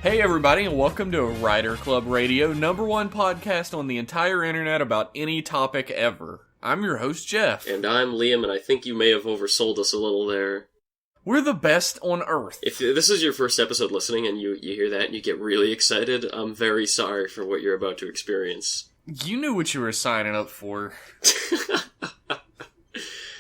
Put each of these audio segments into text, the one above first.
Hey everybody, and welcome to Rider Club Radio, #1 podcast on the entire internet about any topic ever. I'm your host, Jeff. And I'm Liam, and I think you may have oversold us a little there. We're the best on Earth. If this is your first episode listening and you hear that and you get really excited, I'm very sorry for what you're about to experience. You knew what you were signing up for.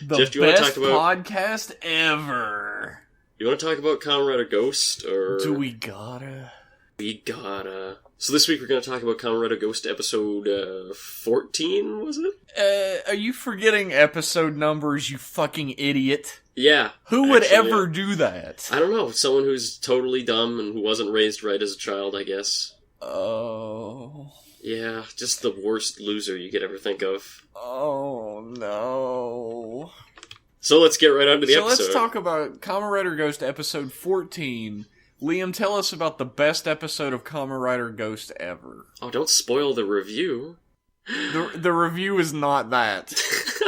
The Jeff, do you best want to talk about podcast ever. You want to talk about Kamen Rider Ghost, or Do we gotta? We gotta. So this week we're going to talk about Kamen Rider Ghost episode 14, was it? Are you forgetting episode numbers, you fucking idiot? Yeah. Who would ever do that? I don't know. Someone who's totally dumb and who wasn't raised right as a child, I guess. Oh. Yeah, just the worst loser you could ever think of. Oh, no. So let's get right onto the episode. So let's talk about Kamen Rider Ghost episode 14. Liam, tell us about the best episode of Kamen Rider Ghost ever. Oh, don't spoil the review. The review is not that.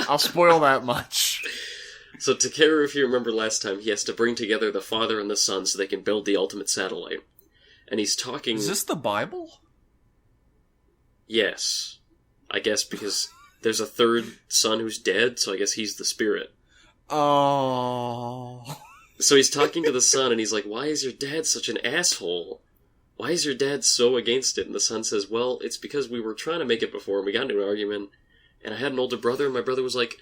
I'll spoil that much. So Takeru, if you remember last time, he has to bring together the father and the son so they can build the ultimate satellite. And he's talking... Is this the Bible? Yes. I guess because there's a third son who's dead, so I guess he's the spirit. Oh. So he's talking to the son, and he's like, why is your dad such an asshole? Why is your dad so against it? And the son says, well, it's because we were trying to make it before, and we got into an argument, and I had an older brother, and my brother was like,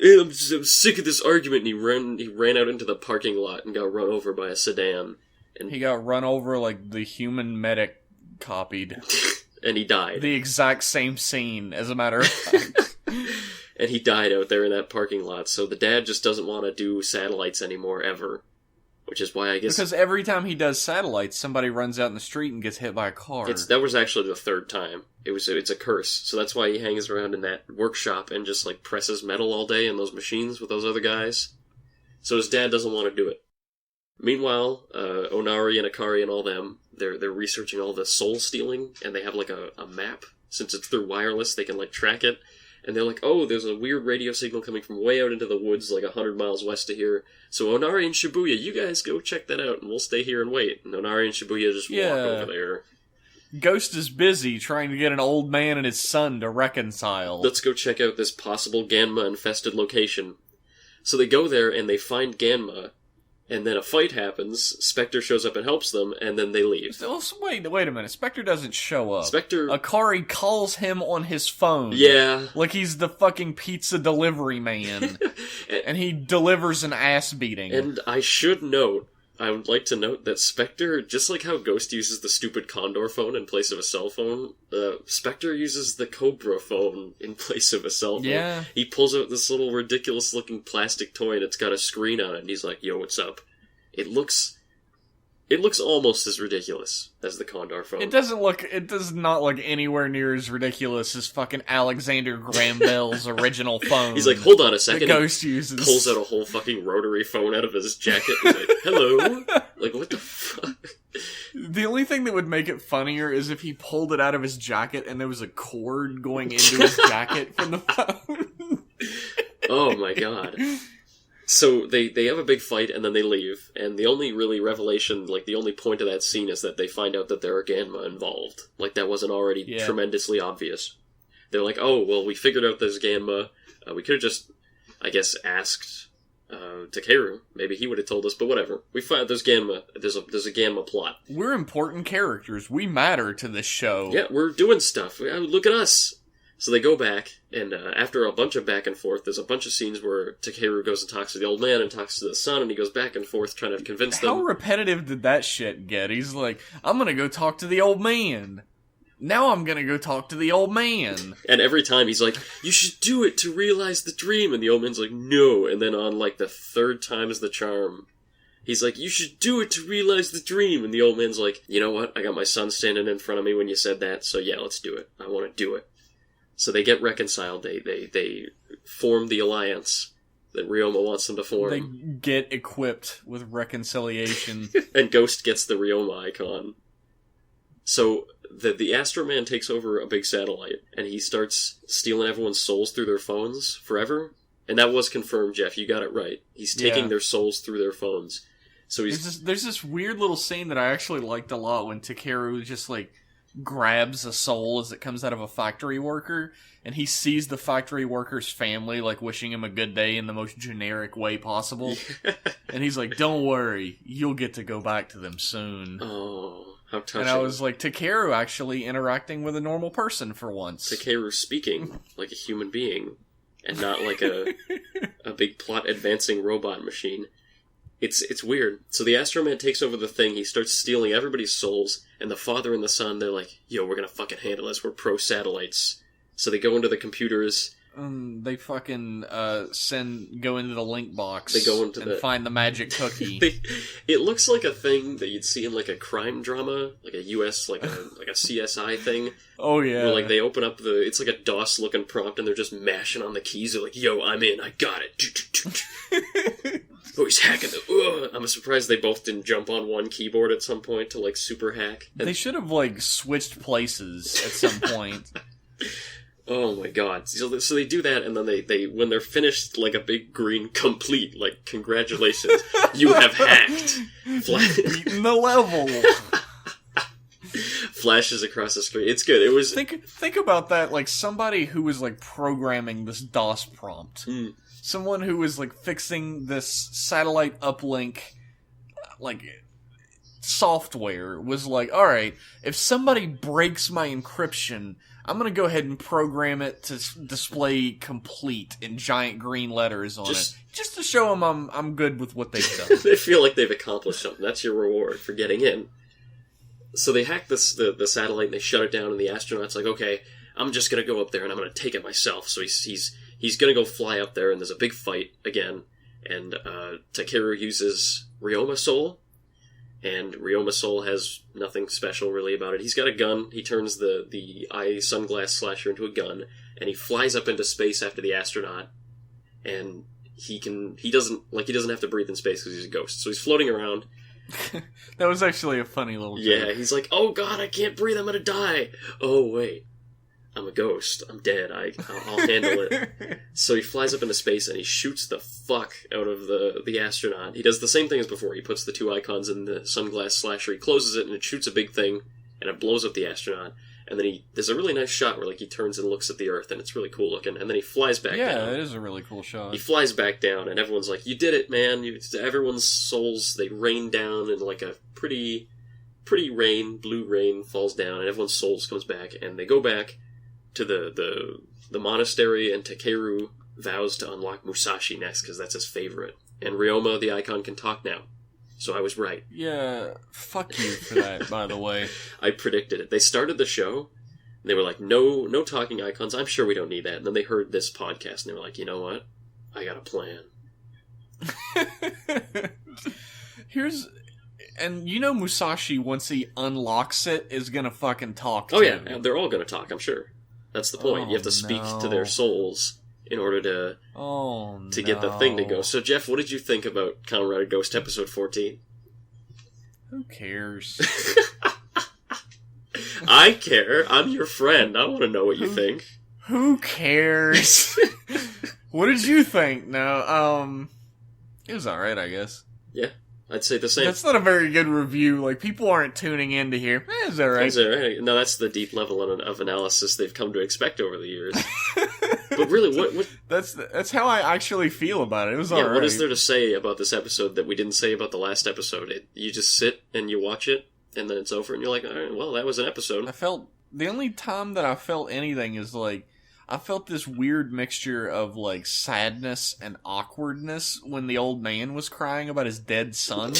I'm sick of this argument, and he ran out into the parking lot and got run over by a sedan. And he got run over like the human medic copied. And he died. The exact same scene, as a matter of fact. And he died out there in that parking lot, so the dad just doesn't want to do satellites anymore, ever. Which is why I guess... Because every time he does satellites, somebody runs out in the street and gets hit by a car. That was actually the third time. It's a curse. So that's why he hangs around in that workshop and just, like, presses metal all day in those machines with those other guys. So his dad doesn't want to do it. Meanwhile, Onari and Akari and all them, they're researching all the soul stealing, and they have, like, a map. Since it's through wireless, they can, like, track it. And they're like, oh, there's a weird radio signal coming from way out into the woods, like 100 miles west of here. So Onari and Shibuya, you guys go check that out, and we'll stay here and wait. And Onari and Shibuya just walk over there. Ghost is busy trying to get an old man and his son to reconcile. Let's go check out this possible Ganma-infested location. So they go there, and they find Ganma, and then a fight happens, Spectre shows up and helps them, and then they leave. So, wait a minute, Spectre doesn't show up. Akari calls him on his phone. Yeah. Like he's the fucking pizza delivery man. And he delivers an ass beating. And I would like to note that Spectre, just like how Ghost uses the stupid Condor phone in place of a cell phone, Spectre uses the Cobra phone in place of a cell phone. Yeah. He pulls out this little ridiculous-looking plastic toy and it's got a screen on it, and he's like, yo, what's up? It looks almost as ridiculous as the Condor phone. It does not look anywhere near as ridiculous as fucking Alexander Graham Bell's original phone. He's like, hold on a second. The Ghost uses. Pulls out a whole fucking rotary phone out of his jacket. He's like, hello? Like, what the fuck? The only thing that would make it funnier is if he pulled it out of his jacket and there was a cord going into his jacket from the phone. Oh my god. So they have a big fight and then they leave, and the only really revelation, like the only point of that scene is that they find out that there are Ganma involved. Like that wasn't already tremendously obvious. They're like, oh, well, we figured out there's Ganma. We could have just, I guess, asked Takeru. Maybe he would have told us, but whatever. We find there's Ganma. There's a Ganma plot. We're important characters. We matter to this show. Yeah, we're doing stuff. Look at us. So they go back, and after a bunch of back and forth, there's a bunch of scenes where Takeru goes and talks to the old man and talks to the son, and he goes back and forth trying to convince them. How repetitive did that shit get? He's like, I'm gonna go talk to the old man. Now I'm gonna go talk to the old man. And every time he's like, you should do it to realize the dream, and the old man's like, no. And then on like the third time's the charm, he's like, you should do it to realize the dream, and the old man's like, you know what, I got my son standing in front of me when you said that, so yeah, let's do it. I want to do it. So they get reconciled. They form the alliance that Ryoma wants them to form. They get equipped with reconciliation. And Ghost gets the Ryoma icon. So the Astro Man takes over a big satellite, and he starts stealing everyone's souls through their phones forever. And that was confirmed, Jeff. You got it right. He's taking their souls through their phones. So there's this weird little scene that I actually liked a lot when Takeru just like grabs a soul as it comes out of a factory worker, and he sees the factory worker's family like wishing him a good day in the most generic way possible. And he's like, don't worry, you'll get to go back to them soon. Oh, how touching. And I was like, Takeru actually interacting with a normal person for once. Takeru speaking like a human being and not like a big plot advancing robot machine. It's weird. So the Astro Man takes over the thing, he starts stealing everybody's souls, and the father and the son, they're like, yo, we're gonna fucking handle this, we're pro-satellites. So they go into the computers. They fucking go into the link box. They go into find the magic cookie. It looks like a thing that you'd see in like a crime drama, like a US, like a CSI thing. Oh yeah. Where like they open up it's like a DOS looking prompt, and they're just mashing on the keys. They're like, yo, I'm in, I got it. Oh, he's hacking the... I'm surprised they both didn't jump on one keyboard at some point to, like, super hack. They should have, like, switched places at some point. Oh my god. So they do that, and then they when they're finished, like, a big green complete, like, congratulations, you have hacked. Beaten the level. Flashes across the screen. It's good. It was... Think about that, like, somebody who was, like, programming this DOS prompt. Someone who was, like, fixing this satellite uplink, like, software was like, alright, if somebody breaks my encryption, I'm gonna go ahead and program it to display complete in giant green letters on it. Just to show them I'm good with what they've done. They feel like they've accomplished something. That's your reward for getting in. So they hack the satellite and they shut it down, and the astronaut's like, okay, I'm just gonna go up there and I'm gonna take it myself. So he's gonna go fly up there, and there's a big fight again, and Takeru uses Ryoma Soul, and Ryoma Soul has nothing special really about it. He's got a gun, he turns the eye sunglass slasher into a gun, and he flies up into space after the astronaut, and he doesn't have to breathe in space because he's a ghost, so he's floating around. That was actually a funny little joke. Yeah, he's like, oh god, I can't breathe, I'm gonna die! Oh wait, I'm a ghost. I'm dead. I'll handle it. So he flies up into space and he shoots the fuck out of the astronaut. He does the same thing as before. He puts the two icons in the sunglass slasher. He closes it and it shoots a big thing and it blows up the astronaut. And then there's a really nice shot where like he turns and looks at the Earth and it's really cool looking. And then he flies back down. Yeah, it is a really cool shot. He flies back down and everyone's like, you did it, man. Everyone's souls, they rain down in like a pretty rain, blue rain falls down and everyone's souls comes back. And they go back to the monastery, and Takeru vows to unlock Musashi next because that's his favorite. And Ryoma, the icon, can talk now. So I was right. Yeah, fuck you for that, by the way. I predicted it. They started the show, and they were like, no talking icons, I'm sure we don't need that. And then they heard this podcast, and they were like, you know what? I got a plan. And you know Musashi, once he unlocks it, is gonna fucking talk to him. Yeah, they're all gonna talk, I'm sure. That's the point. You have to speak to their souls in order to get the thing to go. So, Jeff, what did you think about Kamen Rider Ghost episode 14? Who cares? I care. I'm your friend. I want to know what you think. Who cares? What did you think? No, it was alright, I guess. Yeah. I'd say the same. That's not a very good review. Like, people aren't tuning in to hear, it's alright. It's alright. No, that's the deep level of analysis they've come to expect over the years. But really, what... That's how I actually feel about it. It was alright. Yeah, what is there to say about this episode that we didn't say about the last episode? You just sit and you watch it, and then it's over, and you're like, alright, well, that was an episode. The only time that I felt anything is, like, I felt this weird mixture of, like, sadness and awkwardness when the old man was crying about his dead son.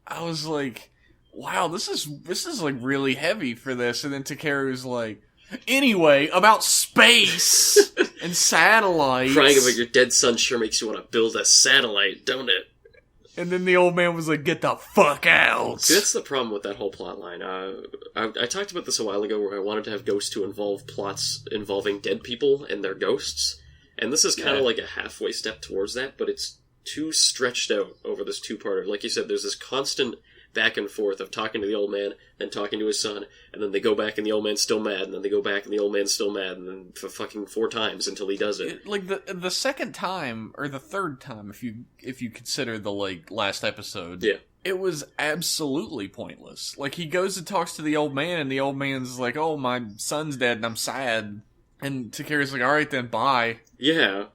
I was like, wow, this is like, really heavy for this. And then Takeru's like, anyway, about space and satellites. Crying about your dead son sure makes you want to build a satellite, don't it? And then the old man was like, get the fuck out! See, that's the problem with that whole plot line. I talked about this a while ago where I wanted to have Ghost to involve plots involving dead people and their ghosts. And this is kind of like a halfway step towards that, but it's too stretched out over this two-parter. Like you said, there's this constant back and forth of talking to the old man, then talking to his son, and then they go back and the old man's still mad, and then they go back and the old man's still mad, and then for fucking 4 times until he does it. Like, the second time, or the third time, if you consider the, like, last episode... Yeah. It was absolutely pointless. Like, he goes and talks to the old man, and the old man's like, oh, my son's dead, and I'm sad. And Takira's like, alright then, bye. Yeah.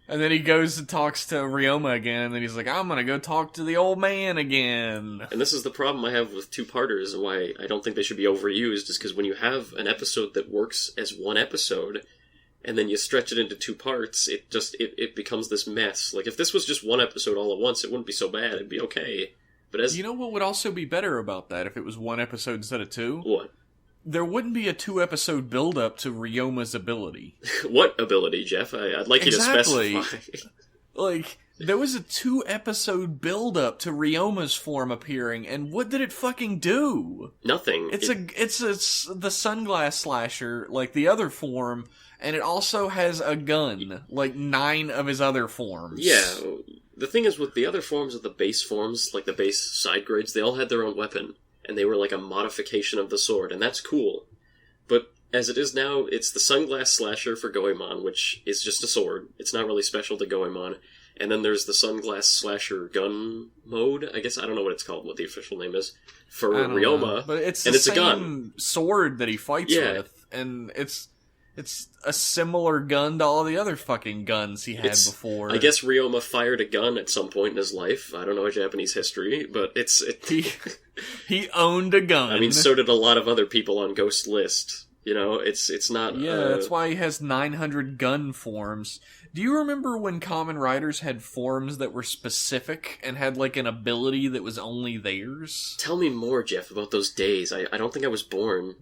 And then he goes and talks to Ryoma again, and then he's like, I'm gonna go talk to the old man again. And this is the problem I have with two-parters, and why I don't think they should be overused, is because when you have an episode that works as one episode, and then you stretch it into 2 parts, it becomes this mess. Like, if this was just one episode all at once, it wouldn't be so bad, it'd be okay. But as... You know what would also be better about that if it was one episode instead of 2? What? There wouldn't be a 2-episode build-up to Ryoma's ability. What ability, Jeff? I'd like you to specify. Like, there was a 2-episode build-up to Ryoma's form appearing, and what did it fucking do? Nothing. It's the sunglass slasher, like the other form, and it also has a gun, like 9 of his other forms. Yeah. The thing is, with the other forms of the base forms, like the base side grades, they all had their own weapon, and they were like a modification of the sword, and that's cool. But as it is now, it's the sunglass slasher for Goemon, which is just a sword. It's not really special to Goemon. And then there's the sunglass slasher gun mode. I guess I don't know what it's called, what the official name is, for Ryoma. But it's and the it's same a gun sword that he fights with, and it's a similar gun to all the other fucking guns he had before. I guess Ryoma fired a gun at some point in his life. I don't know Japanese history, but he owned a gun. I mean, so did a lot of other people on Ghost List. You know, it's not... Yeah, that's why he has 900 gun forms. Do you remember when Kamen Riders had forms that were specific and had, like, an ability that was only theirs? Tell me more, Jeff, about those days. I don't think I was born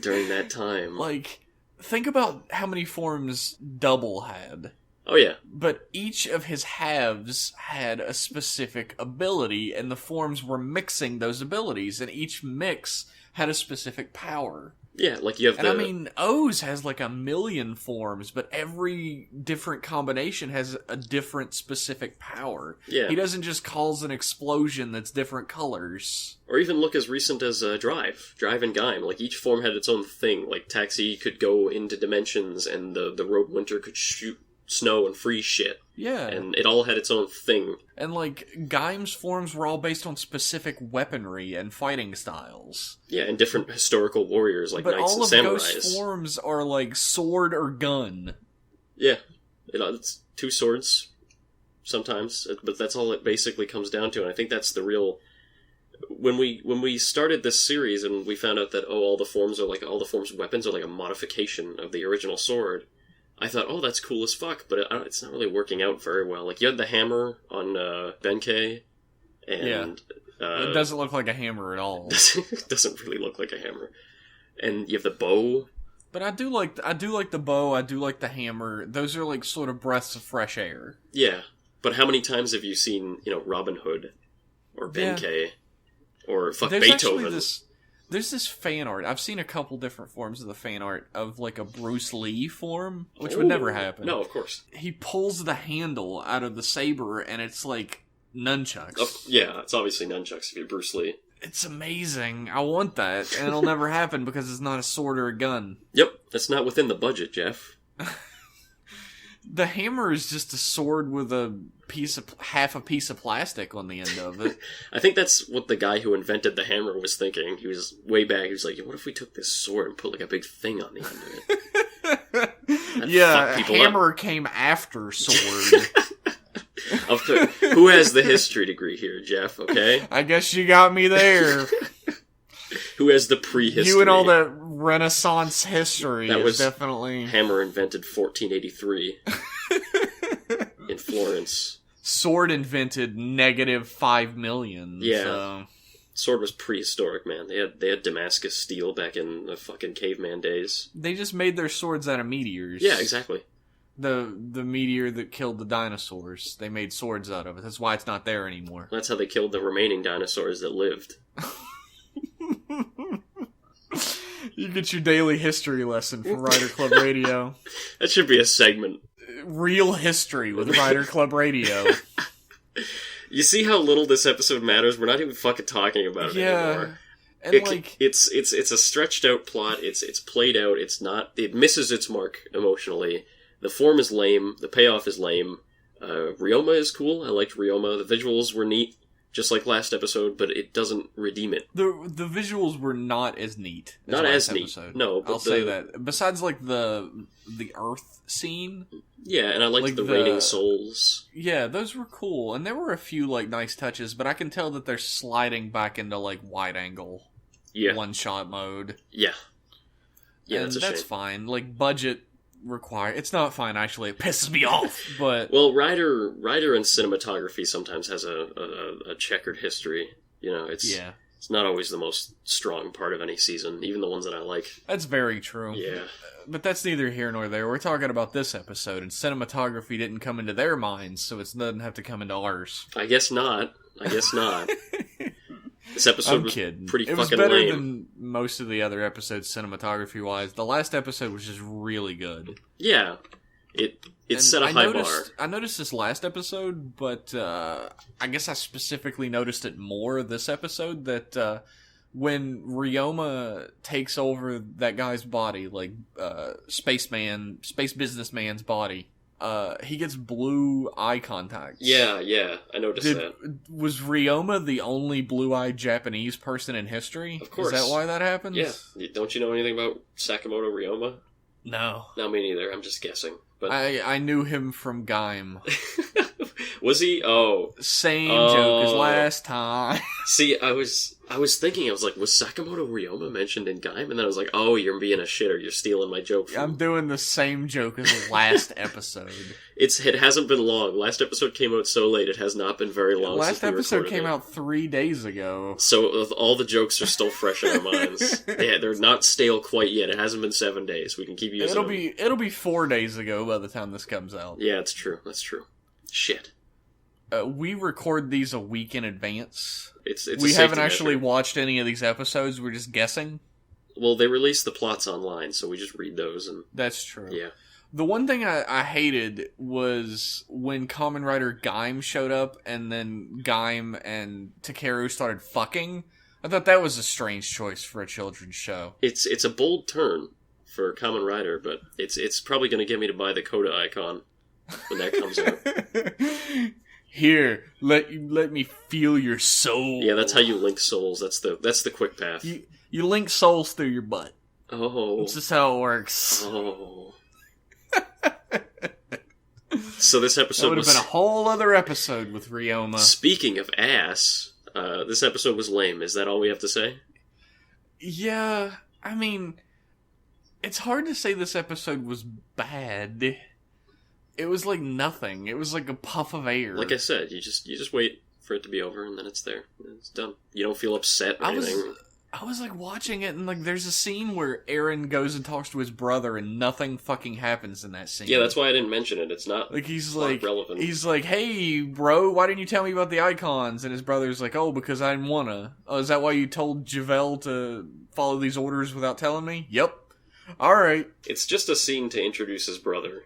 during that time. Like, think about how many forms Double had. Oh, yeah. But each of his halves had a specific ability, and the forms were mixing those abilities, and each mix had a specific power. Yeah, like you have and I mean, O's has like 1 million forms, but every different combination has a different specific power. Yeah. He doesn't just cause an explosion that's different colors. Or even look as recent as Drive and Gaim. Like, each form had its own thing. Like, Taxi could go into dimensions, and the Road Winter could shoot snow and freeze shit. Yeah. And it all had its own thing. And, like, Gaim's forms were all based on specific weaponry and fighting styles. Yeah, and different historical warriors, like knights and samurais. But all of Ghost's forms are, like, sword or gun. Yeah. It's 2 swords, sometimes. But that's all it basically comes down to, and I think that's the real... When we started this series and we found out that, all the forms weapons are like a modification of the original sword... I thought, oh, that's cool as fuck, but it's not really working out very well. Like, you had the hammer on Benkei, and... it doesn't look like a hammer at all. It doesn't really look like a hammer. And you have the bow. But I do like the bow, I do like the hammer. Those are, like, sort of breaths of fresh air. Yeah, but how many times have you seen, Robin Hood? Or Benkei? Yeah. Or Beethoven? There's this fan art. I've seen a couple different forms of the fan art of, like, a Bruce Lee form, which would never happen. No, of course. He pulls the handle out of the saber, and it's, like, nunchucks. Yeah, it's obviously nunchucks if you're Bruce Lee. It's amazing. I want that, and it'll never happen because it's not a sword or a gun. Yep, that's not within the budget, Jeff. The hammer is just a sword with half a piece of plastic on the end of it. I think that's what the guy who invented the hammer was thinking. He was way back. He was like, what if we took this sword and put like a big thing on the end of it? Yeah, hammer came after sword. Who has the history degree here, Jeff? Okay, I guess you got me there. Who has the prehistory? You and all that Renaissance history. That was definitely... Hammer invented 1483 in Florence. Sword invented -5 million. Yeah. So. Sword was prehistoric, man. They had Damascus steel back in the fucking caveman days. They just made their swords out of meteors. Yeah, exactly. The meteor that killed the dinosaurs. They made swords out of it. That's why it's not there anymore. That's how they killed the remaining dinosaurs that lived. You get your daily history lesson from Rider Club Radio. That should be a segment. Real history with Rider Club Radio. You see how little this episode matters? We're not even fucking talking about it anymore. And it's a stretched out plot. It's played out. It misses its mark emotionally. The form is lame. The payoff is lame. Ryoma is cool. I liked Ryoma. The visuals were neat, just like last episode, but it doesn't redeem it. The visuals were not as neat. Not as neat. Episode. No, but I'll say that. Besides, like the Earth scene. Yeah, and I liked the raining souls. Yeah, those were cool, and there were a few like nice touches, but I can tell that they're sliding back into like wide angle. Yeah. One-shot mode. Yeah. Yeah, and that's fine. Like, budget required. It's not fine, actually. It pisses me off, but... Well, Rider and cinematography sometimes has a checkered history. You know, it's not always the most strong part of any season, even the ones that I like. That's very true. Yeah. But that's neither here nor there. We're talking about this episode, and cinematography didn't come into their minds, so it doesn't have to come into ours. I guess not. This episode was pretty fucking lame. It was better than most of the other episodes cinematography-wise. The last episode was just really good. Yeah. It set a high bar. I noticed this last episode, but I guess I specifically noticed it more this episode, that when Ryoma takes over that guy's body, like space businessman's body, he gets blue eye contact. Yeah, I noticed that. Was Ryoma the only blue-eyed Japanese person in history? Of course. Is that why that happens? Yeah. Don't you know anything about Sakamoto Ryoma? No. No, me neither. I'm just guessing. But I knew him from Gaim. Was he? Oh. Same joke as last time. See, I was thinking, I was like, was Sakamoto Ryoma mentioned in Gaim? And then I was like, oh, you're being a shitter. You're stealing my joke. I'm doing the same joke as last episode. It hasn't been long. Last episode came out so late, it has not been very long last episode came out 3 days ago. So all the jokes are still fresh in our minds. Yeah, they're not stale quite yet. It hasn't been 7 days. We can keep using them. It'll be 4 days ago by the time this comes out. Yeah, that's true. Shit. We record these a week in advance. We haven't actually watched any of these episodes. We're just guessing. Well, they release the plots online, so we just read those. And that's true. Yeah. The one thing I hated was when Kamen Rider Gaim showed up, and then Gaim and Takeru started fucking. I thought that was a strange choice for a children's show. It's a bold turn for Kamen Rider, but it's probably going to get me to buy the Coda icon when that comes out. Here, let me feel your soul. Yeah, that's how you link souls. That's the quick path. You link souls through your butt. Oh. That's just how it works. Oh. So this episode would have been a whole other episode with Ryoma. Speaking of ass, this episode was lame. Is that all we have to say? Yeah, I mean, it's hard to say this episode was bad. It was like nothing. It was like a puff of air. Like I said, you just wait for it to be over, and then it's there. It's done. You don't feel upset or anything. I was like watching it, and like there's a scene where Eren goes and talks to his brother, and nothing fucking happens in that scene. Yeah, that's why I didn't mention it. It's not like he's like relevant. He's like, "Hey, bro, why didn't you tell me about the icons?" And his brother's like, "Oh, because I didn't wanna." Oh, is that why you told Javel to follow these orders without telling me? Yep. All right. It's just a scene to introduce his brother.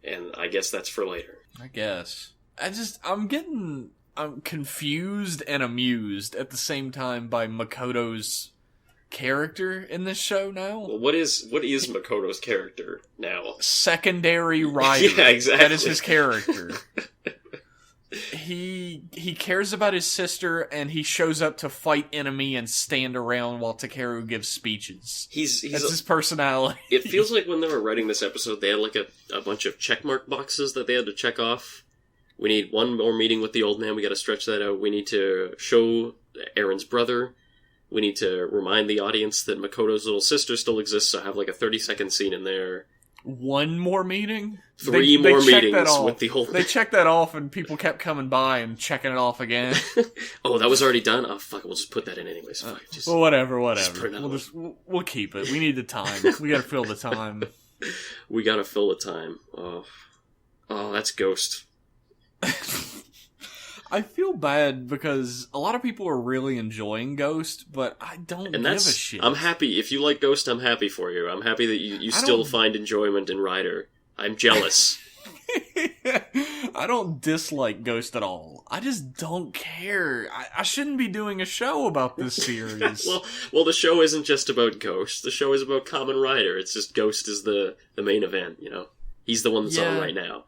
And I guess that's for later. I guess. I'm confused and amused at the same time by Makoto's character in this show now. Well, what is Makoto's character now? Secondary rider. Yeah, exactly. That is his character. He cares about his sister, and he shows up to fight enemy and stand around while Takeru gives speeches. That's his personality. It feels like when they were writing this episode, they had like a bunch of checkmark boxes that they had to check off. We need one more meeting with the old man. We got to stretch that out. We need to show Eren's brother. We need to remind the audience that Makoto's little sister still exists. So have like a 30-second scene in there. One more meeting? Three more meetings with the whole... They checked that off, and people kept coming by and checking it off again. Oh, that was already done? Oh, fuck it, we'll just put that in anyways. Fuck it, well, whatever. We'll keep it. We need the time. We gotta fill the time. We gotta fill the time. Oh, that's Ghost. I feel bad because a lot of people are really enjoying Ghost, but I don't give a shit. I'm happy. If you like Ghost, I'm happy for you. I'm happy that you still find enjoyment in Rider. I'm jealous. I don't dislike Ghost at all. I just don't care. I shouldn't be doing a show about this series. well, the show isn't just about Ghost. The show is about Kamen Rider. It's just Ghost is the main event, you know? He's the one that's on right now.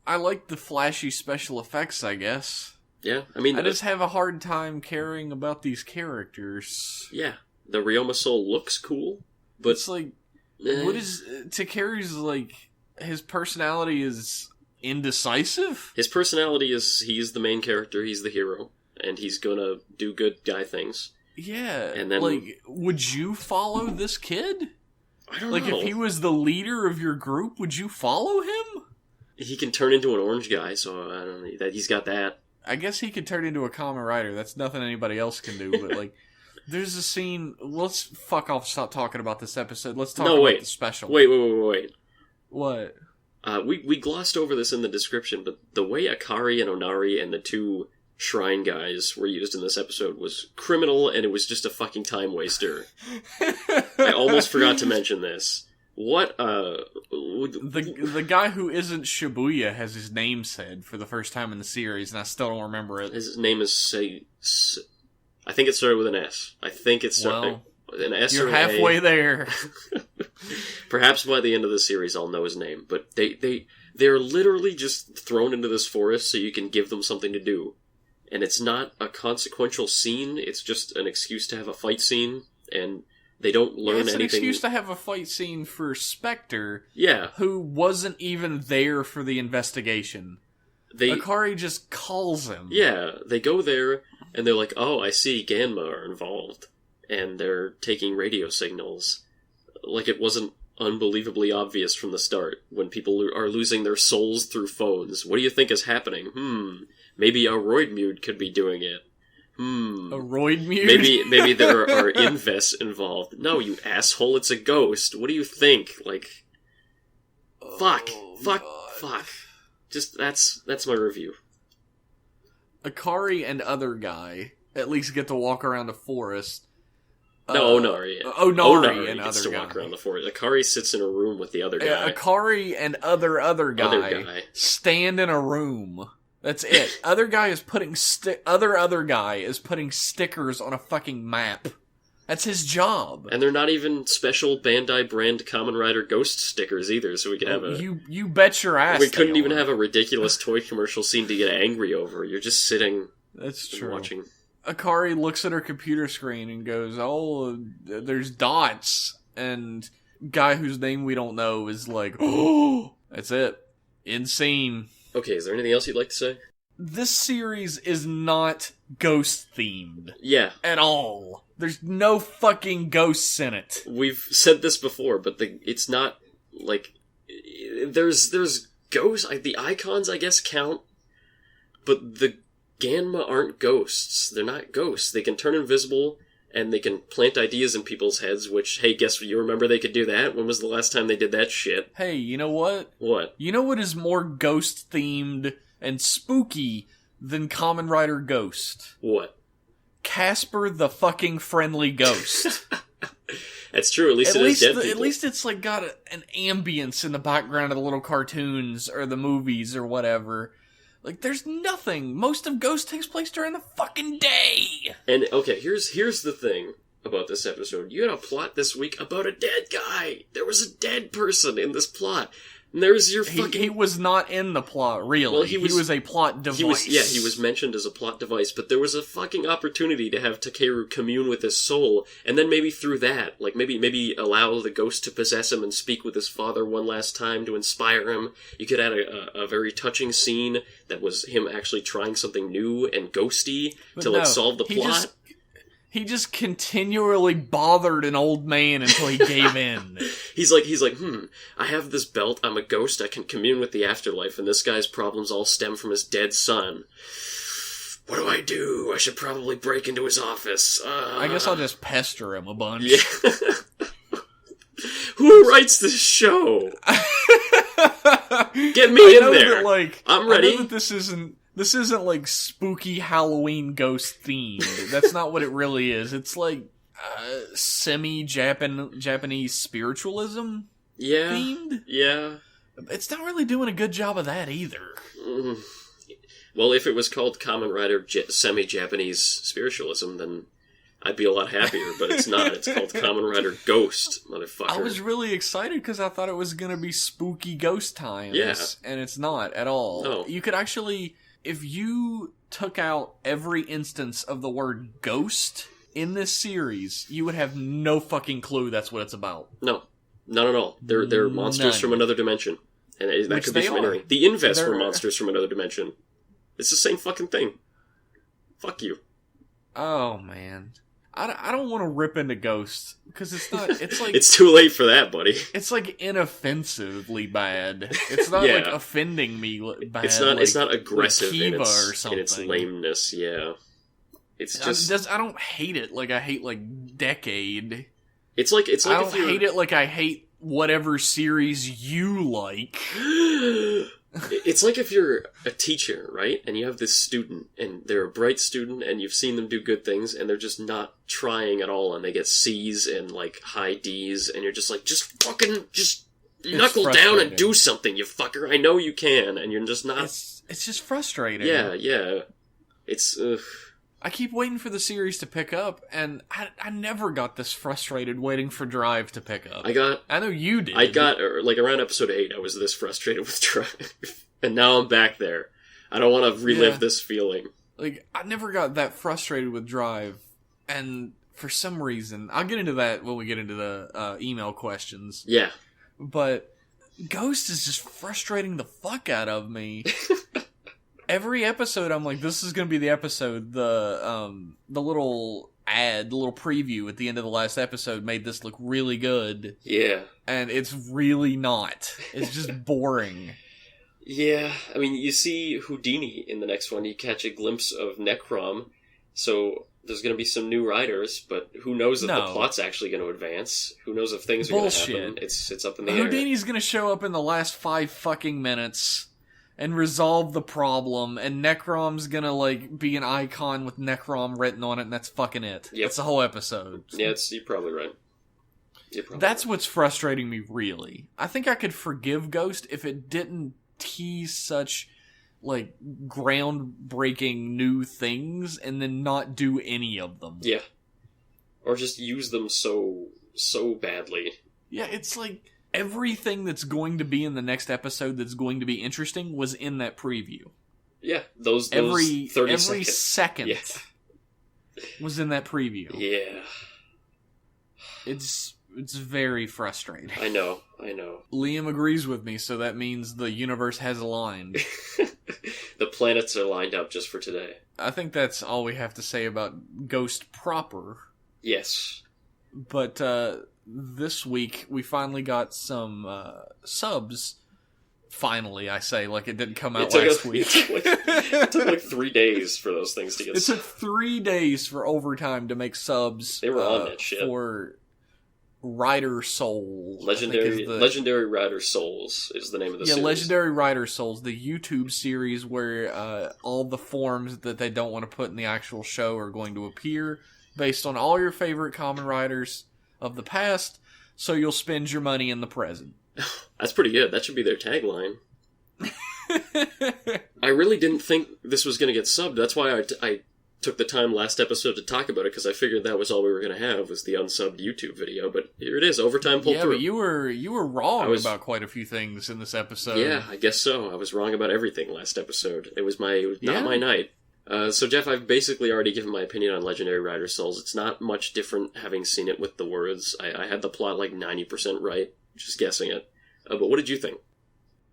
I like the flashy special effects, I guess. Yeah, I mean... I just have a hard time caring about these characters. Yeah, the Ryoma Soul looks cool, but... It's like... What is... Takeru's, like... His personality is indecisive? His personality is... He's the main character, he's the hero, and he's gonna do good guy things. Yeah, and then... like, would you follow this kid? I don't know. Like, if he was the leader of your group, would you follow him? He can turn into an orange guy, so I don't know, that he's got that. I guess he could turn into a Kamen Rider. That's nothing anybody else can do, but, like... There's a scene... Let's fuck off, stop talking about this episode. Let's talk about the special. Wait. What? We glossed over this in the description, but the way Akari and Onari and the two shrine guys were used in this episode was criminal, and it was just a fucking time waster. I almost forgot to mention this. What, The guy who isn't Shibuya has his name said for the first time in the series, and I still don't remember it. His name is I think it started with an S. I think it started an S. You're or halfway there. Perhaps by the end of the series I'll know his name, but they're literally just thrown into this forest so you can give them something to do. And it's not a consequential scene, it's just an excuse to have a fight scene, and they don't learn anything. It's an excuse to have a fight scene for Spectre, yeah, who wasn't even there for the investigation. Akari just calls him. Yeah, they go there, and they're like, oh, I see Ganma are involved. And they're taking radio signals. Like it wasn't unbelievably obvious from the start, when people are losing their souls through phones. What do you think is happening? Maybe a Roidmude could be doing it. A Roidmude? Maybe there are invests involved. No, you asshole, it's a ghost. What do you think? Like, fuck. Just, that's my review. Akari and other guy at least get to walk around the forest. No, Onari. Onari and gets other to guy. walk around the forest. Akari sits in a room with the other guy. Akari and other guy stand in a room. That's it. Other guy is putting other guy is putting stickers on a fucking map. That's his job. And they're not even special Bandai brand Kamen Rider Ghost stickers either, so we could have You bet your ass. We couldn't even have a ridiculous toy commercial scene to get angry over. You're just sitting. That's true. Watching. Akari looks at her computer screen and goes, "Oh, there's dots." And guy whose name we don't know is like, "Oh, that's it. Insane." Okay, is there anything else you'd like to say? This series is not ghost themed. Yeah. At all. There's no fucking ghosts in it. We've said this before, but it's not, like, there's ghosts, the icons, I guess, count, but the Ganma aren't ghosts. They're not ghosts. They can turn invisible, and they can plant ideas in people's heads, which, hey, guess what? You remember they could do that? When was the last time they did that shit? Hey, you know what? What? You know what is more ghost-themed and spooky than Kamen Rider Ghost? What? Casper the fucking Friendly Ghost. That's true, at least it is dead people. At least it's like got an ambience in the background of the little cartoons or the movies or whatever. Like, there's nothing. Most of Ghost takes place during the fucking day. And, okay, here's the thing about this episode. You had a plot this week about a dead guy. There was a dead person in this plot. And there's your fucking... He was not in the plot, really. Well, he was a plot device. He was mentioned as a plot device, but there was a fucking opportunity to have Takeru commune with his soul, and then maybe through that, like, maybe allow the ghost to possess him and speak with his father one last time to inspire him. You could add a very touching scene that was him actually trying something new and ghosty to solve the plot. He just continually bothered an old man until he gave in. He's like, I have this belt, I'm a ghost, I can commune with the afterlife, and this guy's problems all stem from his dead son. What do? I should probably break into his office. I guess I'll just pester him a bunch. Yeah. Who writes this show? Get me in there. I'm ready. I know that this isn't like spooky Halloween ghost themed. That's not what it really is. It's like semi-Japanese spiritualism themed. Yeah. It's not really doing a good job of that either. Mm. Well, if it was called Kamen Rider Semi-Japanese Spiritualism, then I'd be a lot happier, but it's not. It's called Kamen Rider Ghost, motherfucker. I was really excited because I thought it was going to be spooky ghost times. Yeah. And it's not at all. No. You could actually, if you took out every instance of the word ghost in this series, you would have no fucking clue that's what it's about. No. None at all. They're monsters from another dimension. And that could be from anything. The Invest were monsters from another dimension. It's the same fucking thing. Fuck you. Oh, man. I don't want to rip into Ghost, because it's not, it's like... It's too late for that, buddy. It's like inoffensively bad. It's not like offending me bad. It's not aggressive like in in its lameness, yeah. It's just... I don't hate it like I hate, like, Decade. It's like I don't hate it like I hate whatever series you like. It's like if you're a teacher, right? And you have this student, and they're a bright student, and you've seen them do good things, and they're just not trying at all, and they get C's and, like, high D's, and you're just like, just knuckle down and do something, you fucker. I know you can, and you're just not... It's just frustrating. Yeah. It's, I keep waiting for the series to pick up, and I never got this frustrated waiting for Drive to pick up. I know you did. I got, like, around episode 8, I was this frustrated with Drive. And now I'm back there. I don't want to relive this feeling. Like, I never got that frustrated with Drive, and for some reason, I'll get into that when we get into the email questions. Yeah. But Ghost is just frustrating the fuck out of me. Every episode, I'm like, this is going to be the episode. The little ad, the little preview at the end of the last episode made this look really good. Yeah. And it's really not. It's just boring. Yeah. I mean, you see Houdini in the next one. You catch a glimpse of Necrom. So there's going to be some new riders, but who knows if the plot's actually going to advance? Who knows if things are going to happen? It's up in the air. Houdini's going to show up in the last 5 fucking minutes and resolve the problem, and Necrom's gonna, like, be an icon with Necrom written on it, and that's fucking it. Yep. That's the whole episode. Yeah, you're probably right. That's what's frustrating me, really. I think I could forgive Ghost if it didn't tease such, like, groundbreaking new things, and then not do any of them. Yeah. Or just use them so badly. Yeah, it's like... Everything that's going to be in the next episode that's going to be interesting was in that preview. Yeah, those 30 seconds. Every second was in that preview. Yeah. It's very frustrating. I know. Liam agrees with me, so that means the universe has aligned. The planets are lined up just for today. I think that's all we have to say about Ghost proper. Yes. But, this week, we finally got some subs. Finally, I say, like it didn't come out last week. It took like 3 days for those things to get. It took 3 days for Overtime to make subs. They were on that shit for Rider Soul. Legendary Rider Souls is the name of the series. Yeah, Legendary Rider Souls, the YouTube series where all the forms that they don't want to put in the actual show are going to appear based on all your favorite Kamen Riders of the past, so you'll spend your money in the present. That's pretty good. That should be their tagline. I really didn't think this was going to get subbed. That's why I took the time last episode to talk about it, because I figured that was all we were going to have, was the unsubbed YouTube video. But here it is. Overtime pulled through. Yeah, but you were wrong about quite a few things in this episode. Yeah, I guess so. I was wrong about everything last episode. It was not my night. So Jeff, I've basically already given my opinion on Legendary Rider Souls. It's not much different having seen it with the words. I had the plot like 90% right, just guessing it. But what did you think?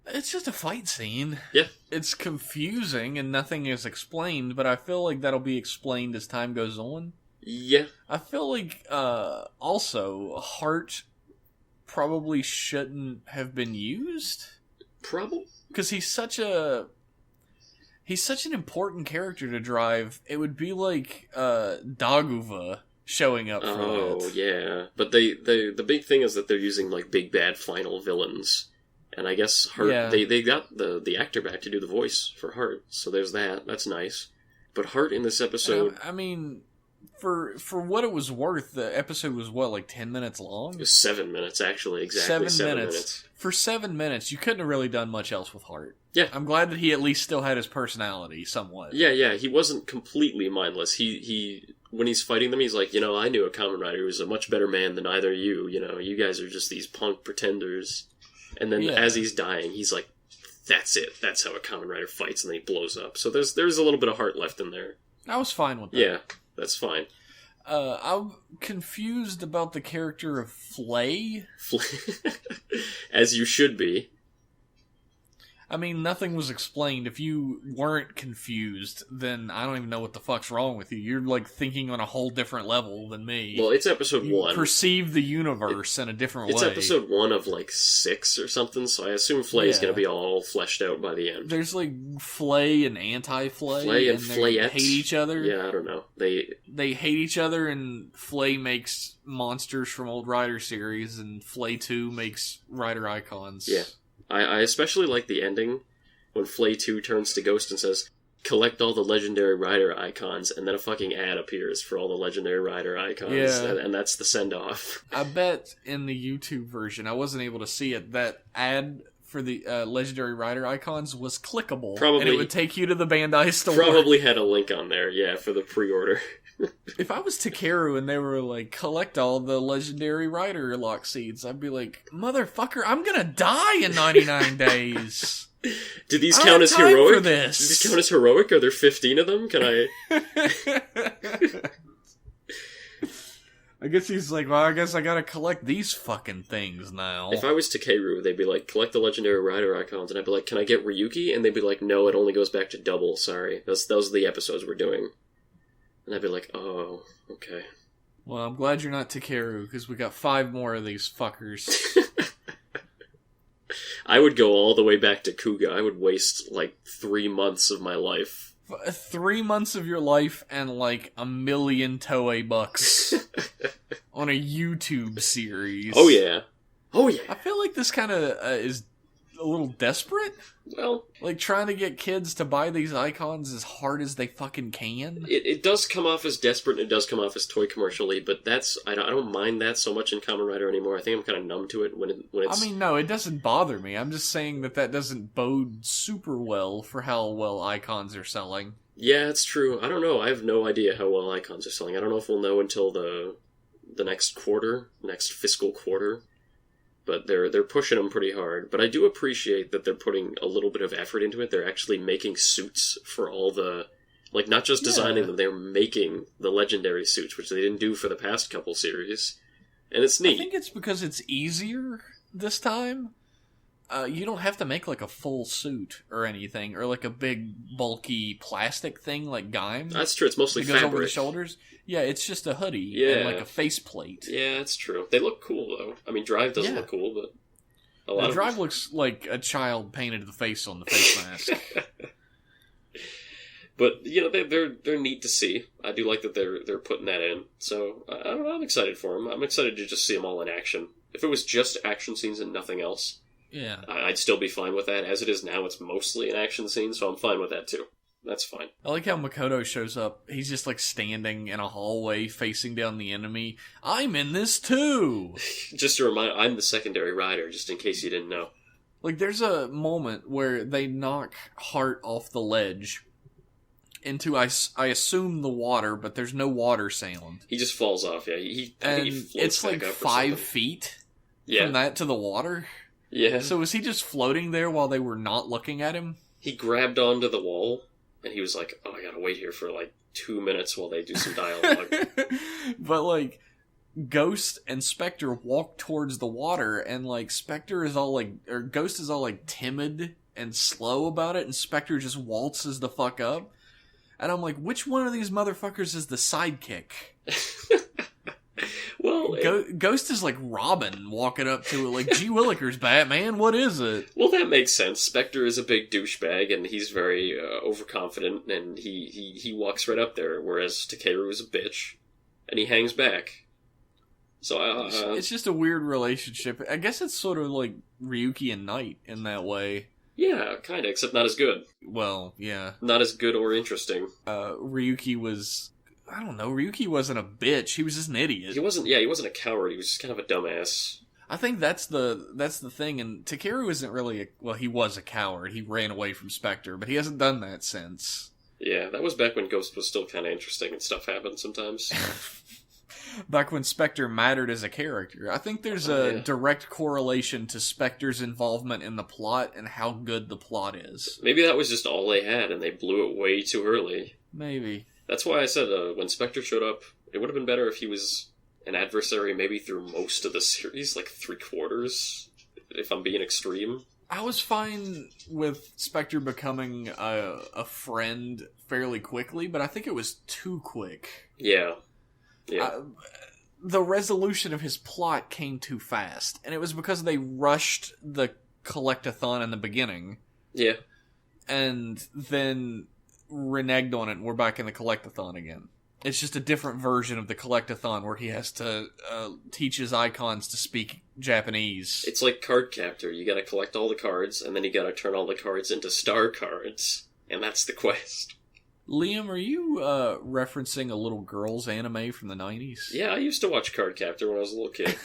It's just a fight scene. Yeah. It's confusing and nothing is explained, but I feel like that'll be explained as time goes on. Yeah. I feel like, also, Heart probably shouldn't have been used. Probably. Because he's such an important character to drive. It would be like Daguva showing up for that. Oh, yeah. But the big thing is that they're using like big bad final villains. And I guess Heart, they got the actor back to do the voice for Heart. So there's that. That's nice. But Heart in this episode... I mean, For what it was worth, the episode was what, like 10 minutes long? It was 7 minutes, actually. Exactly 7 minutes. For 7 minutes, you couldn't have really done much else with Hart. Yeah. I'm glad that he at least still had his personality, somewhat. Yeah, he wasn't completely mindless. He when he's fighting them, he's like, I knew a Kamen Rider who was a much better man than either you. You guys are just these punk pretenders. And then as he's dying, he's like, that's it. That's how a Kamen Rider fights, and then he blows up. So there's a little bit of heart left in there. I was fine with that. Yeah, that's fine. I'm confused about the character of Flay. As you should be. I mean, nothing was explained. If you weren't confused, then I don't even know what the fuck's wrong with you. You're, like, thinking on a whole different level than me. Well, it's episode 1. You perceive the universe in a different way. It's episode 1 of, like, 6 or something, so I assume Flay's gonna be all fleshed out by the end. There's, like, Flay and Anti-Flay. Flay and They Flayette. hate each other. Yeah, I don't know. They hate each other, and Flay makes monsters from old Rider series, and Flay 2 makes Rider icons. Yeah. I especially like the ending when Flay 2 turns to Ghost and says, collect all the legendary Rider icons, and then a fucking ad appears for all the legendary Rider icons, and that's the send-off. I bet in the YouTube version, I wasn't able to see it, that ad for the legendary Rider icons was clickable. Probably. And it would take you to the Bandai store. Probably had a link on there, yeah, for the pre-order. If I was Takeru and they were like, collect all the legendary Rider lock seeds, I'd be like, motherfucker, I'm gonna die in 99 days. Do these count as heroic? For this. Do these count as heroic? Are there 15 of them? Can I... I guess he's like, well, I guess I gotta collect these fucking things now. If I was Takeru, they'd be like, collect the legendary Rider icons, and I'd be like, can I get Ryuki? And they'd be like, no, it only goes back to double, sorry. Those are the episodes we're doing. And I'd be like, oh, okay. Well, I'm glad you're not Takeru, because we got 5 more of these fuckers. I would go all the way back to Kuga. I would waste, 3 months of my life. 3 months of your life and, $1 million Toei bucks on a YouTube series. Oh, yeah. Oh, yeah. I feel like this kind of is a little desperate. Well, trying to get kids to buy these icons as hard as they fucking can. It does come off as desperate, and it does come off as toy commercially, but I don't mind that so much in Kamen Rider anymore. I think I'm kind of numb to it when it's... I mean, no, it doesn't bother me. I'm just saying that doesn't bode super well for how well icons are selling. Yeah, it's true. I don't know. I have no idea how well icons are selling. I don't know if we'll know until the next fiscal quarter. But they're pushing them pretty hard. But I do appreciate that they're putting a little bit of effort into it. They're actually making suits for all the... not just designing them, they're making the legendary suits, which they didn't do for the past couple series. And it's neat. I think it's because it's easier this time. You don't have to make, a full suit or anything, or, a big, bulky plastic thing like Gaim. That's true, it's mostly fabric. It goes over the shoulders. Yeah, it's just a hoodie and, a faceplate. Yeah, that's true. They look cool, though. I mean, Drive doesn't look cool, but... Drive looks like a child painted the face on the face mask. But, they're neat to see. I do like that they're putting that in. So, I don't know, I'm excited for them. I'm excited to just see them all in action. If it was just action scenes and nothing else... Yeah. I'd still be fine with that. As it is now, it's mostly an action scene, so I'm fine with that too. That's fine. I like how Makoto shows up. He's just standing in a hallway facing down the enemy. I'm in this too! Just to remind, I'm the secondary rider, just in case you didn't know. There's a moment where they knock Hart off the ledge into, I assume, the water, but there's no water sound. He just falls off, yeah. I think he floats it's back up 5 feet from that to the water. Yeah. So was he just floating there while they were not looking at him? He grabbed onto the wall, and he was like, oh, I gotta wait here for 2 minutes while they do some dialogue. But Ghost and Spectre walk towards the water, and Spectre is all or Ghost is all timid and slow about it, and Spectre just waltzes the fuck up. And I'm like, which one of these motherfuckers is the sidekick? Well, Ghost is like Robin walking up to it gee willikers, Batman, what is it? Well, that makes sense. Spectre is a big douchebag, and he's very overconfident, and he walks right up there, whereas Takeru is a bitch, and he hangs back. So it's just a weird relationship. I guess it's sort of like Ryuki and Knight in that way. Yeah, kind of, except not as good. Well, yeah. Not as good or interesting. Ryuki was... I don't know, Ryuki wasn't a bitch. He was just an idiot. He wasn't a coward. He was just kind of a dumbass. I think that's the thing, and Takeru isn't really he was a coward. He ran away from Spectre, but he hasn't done that since. Yeah, that was back when Ghost was still kind of interesting and stuff happened sometimes. Back when Spectre mattered as a character. I think there's a direct correlation to Spectre's involvement in the plot and how good the plot is. Maybe that was just all they had, and they blew it way too early. Maybe. That's why I said when Spectre showed up, it would have been better if he was an adversary maybe through most of the series, like 3/4, if I'm being extreme. I was fine with Spectre becoming a friend fairly quickly, but I think it was too quick. Yeah. The resolution of his plot came too fast, and it was because they rushed the collectathon in the beginning. Yeah. And then reneged on it, and we're back in the collectathon again. It's just a different version of the collectathon where he has to teach his icons to speak Japanese. It's like Card Captor. You gotta collect all the cards, and then you gotta turn all the cards into star cards. And that's the quest. Liam, are you referencing a little girl's anime from the 90s? Yeah, I used to watch Card Captor when I was a little kid.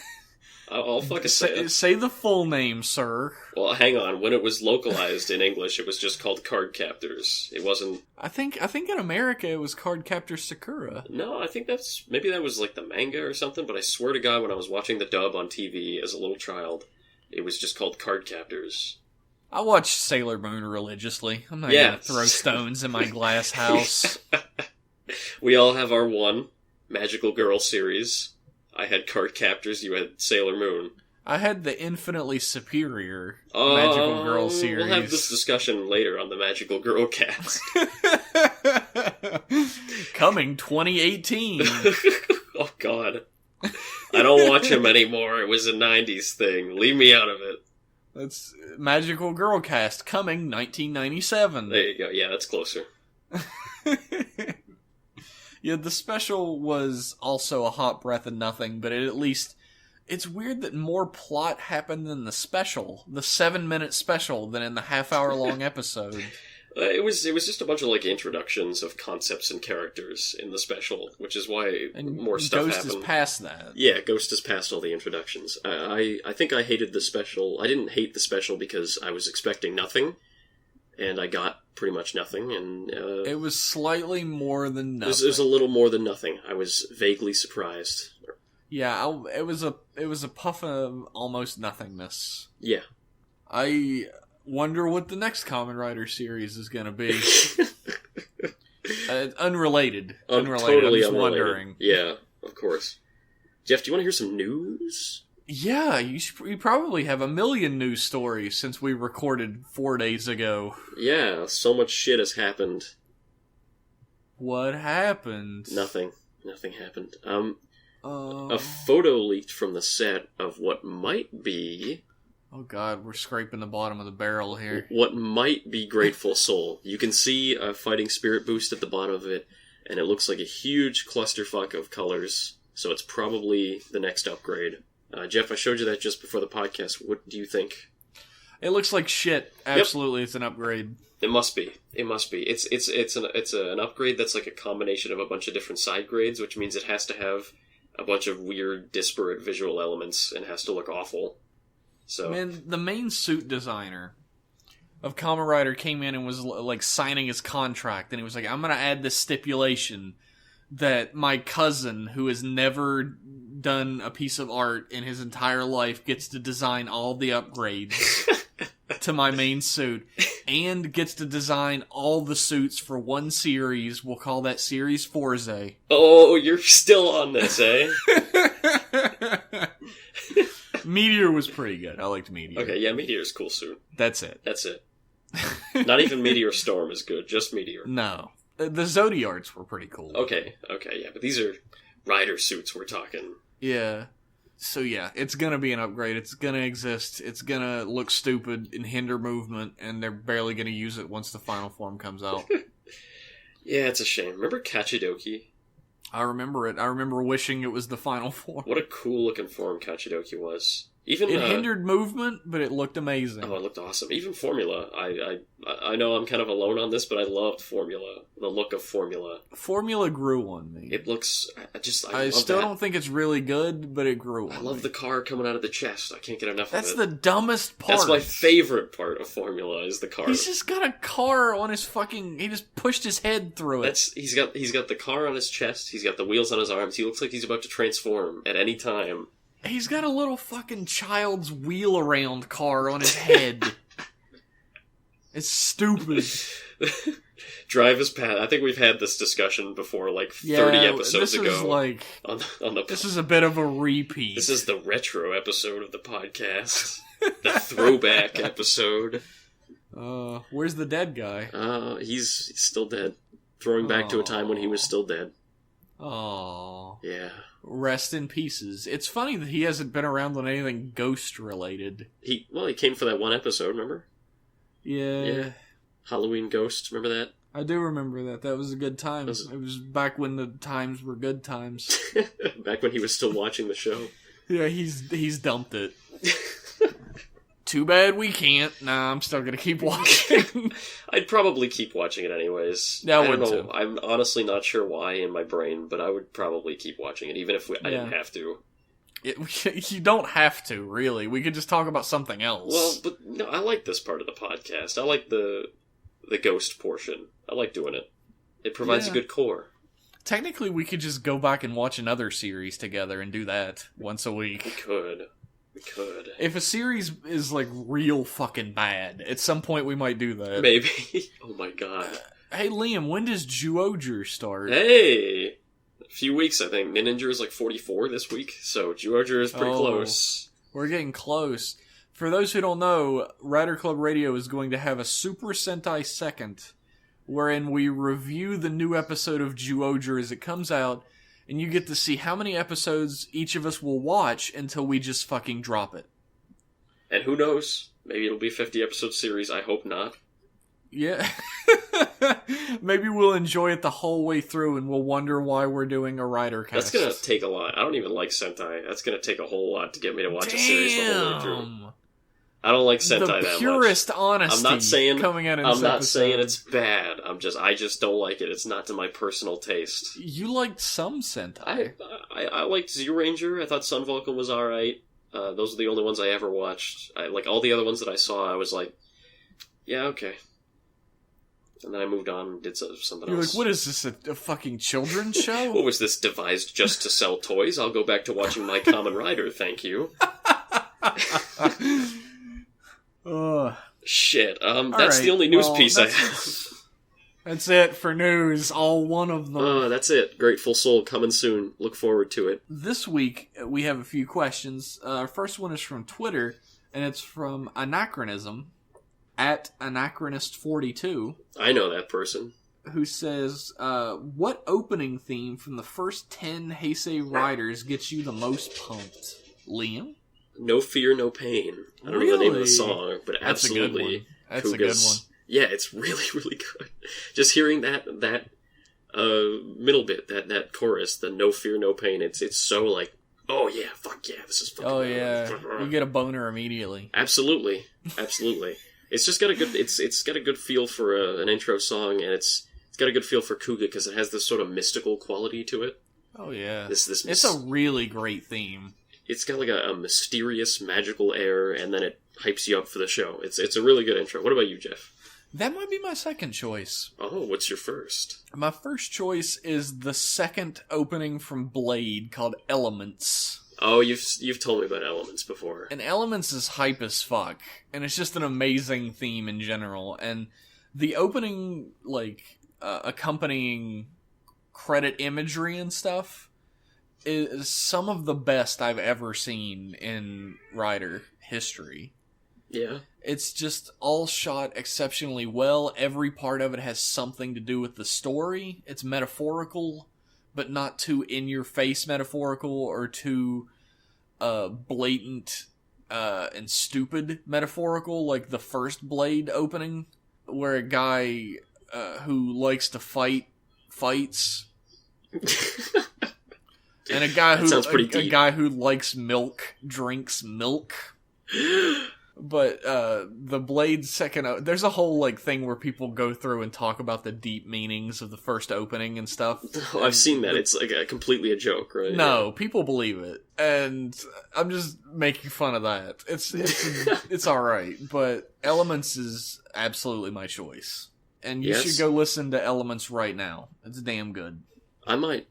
I'll fucking say it. Say the full name, sir. Well, hang on. When it was localized in English, it was just called Card Captors. It wasn't... I think in America it was Card Captor Sakura. No, I think maybe that was like the manga or something, but I swear to God, when I was watching the dub on TV as a little child, it was just called Card Captors. I watch Sailor Moon religiously. I'm not gonna throw stones in my glass house. We all have our one Magical Girl series. I had Card Captors, you had Sailor Moon. I had the infinitely superior Magical Girl series. We'll have this discussion later on the Magical Girlcast. Coming 2018. Oh, God. I don't watch them anymore. It was a 90s thing. Leave me out of it. That's Magical Girlcast, coming 1997. There you go. Yeah, that's closer. Yeah, the special was also a hot breath of nothing, but it's weird that more plot happened in the special, the 7-minute special, than in the half-hour-long episode. It was just a bunch of, like, introductions of concepts and characters in the special, which is why more stuff happened. Ghost is past that. Yeah, Ghost is past all the introductions. I think I hated the special. I didn't hate the special because I was expecting nothing, and I got pretty much nothing, and... it was slightly more than nothing. It was a little more than nothing. I was vaguely surprised. Yeah, it was a puff of almost nothingness. Yeah. I wonder what the next Kamen Rider series is going to be. Unrelated. Totally I'm just unrelated. Wondering. Yeah, of course. Jeff, do you want to hear some news? Yeah, you probably have a million news stories since we recorded 4 days ago. Yeah, so much shit has happened. What happened? Nothing. Nothing happened. A photo leaked from the set of what might be... Oh God, we're scraping the bottom of the barrel here. What might be Grateful Soul. You can see a fighting spirit boost at the bottom of it, and it looks like a huge clusterfuck of colors, so it's probably the next upgrade. Jeff, I showed you that just before the podcast. What do you think? It looks like shit. Absolutely, It's an upgrade. It must be. It must be. It's an upgrade that's like a combination of a bunch of different side grades, which means it has to have a bunch of weird, disparate visual elements and has to look awful. So, man, the main suit designer of Kamen Rider came in and was like signing his contract, and he was like, "I'm going to add this stipulation that my cousin, who has never done a piece of art in his entire life, gets to design all the upgrades to my main suit, and gets to design all the suits for one series. We'll call that Series Forze." Oh, you're still on this, eh? Meteor was pretty good. I liked Meteor. Okay, yeah, Meteor's cool suit. That's it. Not even Meteor Storm is good, just Meteor. No. The Zodiarts were pretty cool. Okay, yeah, but these are rider suits we're talking. Yeah. So yeah, it's gonna be an upgrade. It's gonna exist. It's gonna look stupid and hinder movement, and they're barely gonna use it once the final form comes out. Yeah, it's a shame. Remember Kachidoki? I remember it. I remember wishing it was the final form. What a cool looking form Kachidoki was. Even it hindered movement, but it looked amazing. Oh, it looked awesome. Even Formula. I know I'm kind of alone on this, but I loved Formula. The look of Formula. Formula grew on me. It looks... I still don't think it's really good, but it grew on me. I love the car coming out of the chest. I can't get enough of it. That's the dumbest part. That's my favorite part of Formula, is the car. He's just got a car on his fucking... He just pushed his head through it. He's got the car on his chest. He's got the wheels on his arms. He looks like he's about to transform at any time. He's got a little fucking child's wheel-around car on his head. It's stupid. Drive is Pat. I think we've had this discussion before, like 30 episodes ago. This is like... This is a bit of a repeat. This is the retro episode of the podcast. The throwback episode. Where's the dead guy? He's still dead. Throwing back to a time when he was still dead. Oh. Yeah. Rest in pieces. It's funny that he hasn't been around on anything ghost-related. He came for that one episode, remember? Yeah. Halloween Ghost, remember that? I do remember that. That was a good time. It was back when the times were good times. Back when he was still watching the show. Yeah, he's dumped it. Too bad we can't. Nah, I'm still gonna keep watching. I'd probably keep watching it anyways. Yeah, I don't know. too. I'm honestly not sure why in my brain, but I would probably keep watching it, even if I didn't have to. You don't have to, really. We could just talk about something else. Well, but no, I like this part of the podcast. I like the ghost portion. I like doing it. It provides a good core. Technically, we could just go back and watch another series together and do that once a week. We could. If a series is, like, real fucking bad, at some point we might do that. Maybe. Oh my god. Hey, Liam, when does Zyuohger start? Hey! A few weeks, I think. Ninja is like 44 this week, so Zyuohger is pretty close. We're getting close. For those who don't know, Rider Club Radio is going to have a Super Sentai Second, wherein we review the new episode of Zyuohger as it comes out, and you get to see how many episodes each of us will watch until we just fucking drop it. And who knows? Maybe it'll be a 50-episode series. I hope not. Yeah. Maybe we'll enjoy it the whole way through and we'll wonder why we're doing a Rider cast. That's gonna take a lot. I don't even like Sentai. That's gonna take a whole lot to get me to watch a series the whole way through. I don't like Sentai that much. The purest honesty I'm not saying, coming out in I'm this not episode. saying it's bad. I just don't like it. It's not to my personal taste. You liked some Sentai. I liked Zyuranger. I thought Sun Vulcan was alright. Those are the only ones I ever watched. Like all the other ones that I saw, I was like, yeah, okay. And then I moved on and did something You're else. like, what is this, a fucking children's show? What was this, devised just to sell toys? I'll go back to watching my Kamen Rider, thank you. Shit, that's the only news piece I have. That's it for news, all one of them. That's it. Grateful Soul coming soon. Look forward to it. This week, we have a few questions. Our first one is from Twitter, and it's from Anachronism, at Anachronist42. I know that person. Who says, what opening theme from the first 10 Heisei Riders gets you the most pumped? Liam? No Fear, No Pain. I don't know the name of the song, but absolutely. That's a good one. Yeah, it's really, really good. Just hearing that middle bit, that chorus, the No Fear, No Pain, it's so like, oh yeah, fuck yeah, this is fucking... Oh yeah, you get a boner immediately. Absolutely. It's just got a good, it's got a good feel for an intro song, and it's got a good feel for Kuga, because it has this sort of mystical quality to it. Oh yeah. It's a really great theme. It's got like a mysterious, magical air, and then it hypes you up for the show. It's a really good intro. What about you, Jeff? That might be my second choice. Oh, what's your first? My first choice is the second opening from Blade called Elements. Oh, you've told me about Elements before. And Elements is hype as fuck, and it's just an amazing theme in general. And the opening, like, accompanying credit imagery and stuff is some of the best I've ever seen in Rider history. Yeah. It's just all shot exceptionally well. Every part of it has something to do with the story. It's metaphorical, but not too in-your-face metaphorical or too blatant and stupid metaphorical, like the first Blade opening, where a guy who likes to fights. And a guy who sounds pretty a deep. guy who likes milk drinks milk. But the Blade's second... there's a whole like thing where people go through and talk about the deep meanings of the first opening and stuff. Oh, I've seen that. It's like completely a joke, right? No, people believe it. And I'm just making fun of that. It's alright. But Elements is absolutely my choice. And you should go listen to Elements right now. It's damn good. I might.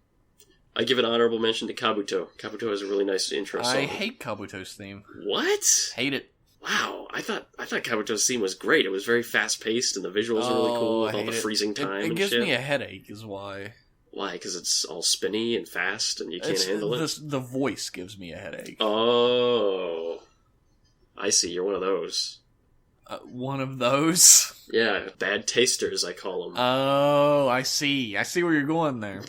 I give an honorable mention to Kabuto. Kabuto has a really nice intro song. I hate Kabuto's theme. What? Hate it. Wow, I thought Kabuto's theme was great. It was very fast paced, and the visuals are really cool with all the freezing time. It and gives shit. me a headache, is why. Why? Because it's all spinny and fast, and you can't handle it. The voice gives me a headache. Oh, I see. You're one of those. One of those? Yeah, bad tasters, I call them. Oh, I see. I see where you're going there.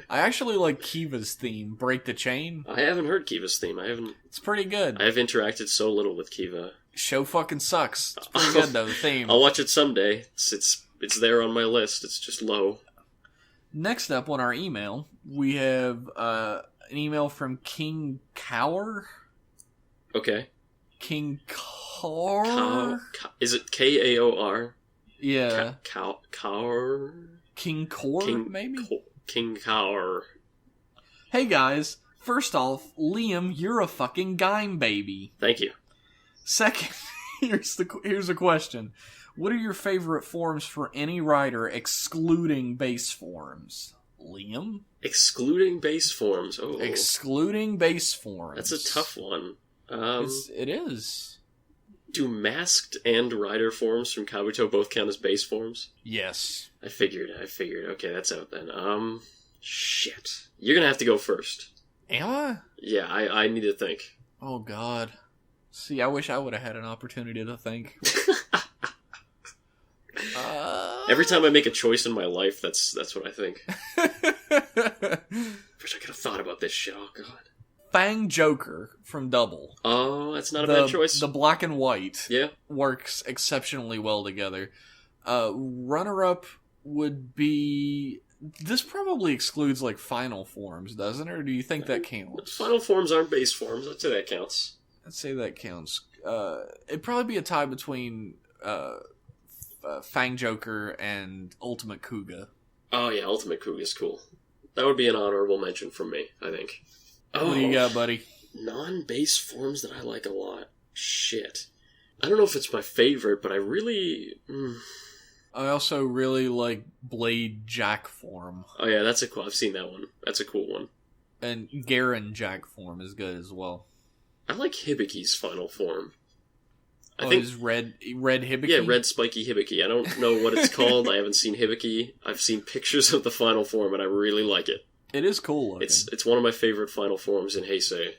I actually like Kiva's theme, Break the Chain. I haven't heard Kiva's theme. It's pretty good. I have interacted so little with Kiva. Show fucking sucks. It's pretty good though, the theme. I'll watch it someday. It's there on my list. It's just low. Next up on our email, we have an email from King Cower. Okay. King Kaor? Is it Kaor? Yeah. Kaor? King Kor, maybe? King Kaor. Hey guys, first off, Liam, you're a fucking Gaim baby. Thank you. Second, here's a question. What are your favorite forms for any rider excluding base forms? Liam? Excluding base forms. Oh. Excluding base forms. That's a tough one. It is. Do masked and rider forms from Kabuto both count as base forms? Yes. I figured. Okay, that's out then. Shit. You're gonna have to go first. Am I? Yeah, I need to think. Oh, God. See, I wish I would have had an opportunity to think. Every time I make a choice in my life, that's what I think. Wish I could have thought about this shit. Oh, God. Fang Joker from Double. Oh, that's not a bad choice. The black and white yeah. works exceptionally well together. Runner-up would be... This probably excludes, like, final forms, doesn't it? Or do you think that counts? Final forms aren't base forms. I'd say that counts. I'd say that counts. It'd probably be a tie between Fang Joker and Ultimate Kuga. Oh, yeah, Ultimate Kuga's cool. That would be an honorable mention from me, I think. Oh, what do you got, buddy? Non-base forms that I like a lot. Shit. I don't know if it's my favorite, but I really... I also really like Blade Jack form. Oh yeah, that's I've seen that one. That's a cool one. And Garen Jack form is good as well. I like Hibiki's final form. I think it's red Hibiki? Yeah, red spiky Hibiki. I don't know what it's called. I haven't seen Hibiki. I've seen pictures of the final form, and I really like it. It is cool looking. It's one of my favorite final forms in Heisei.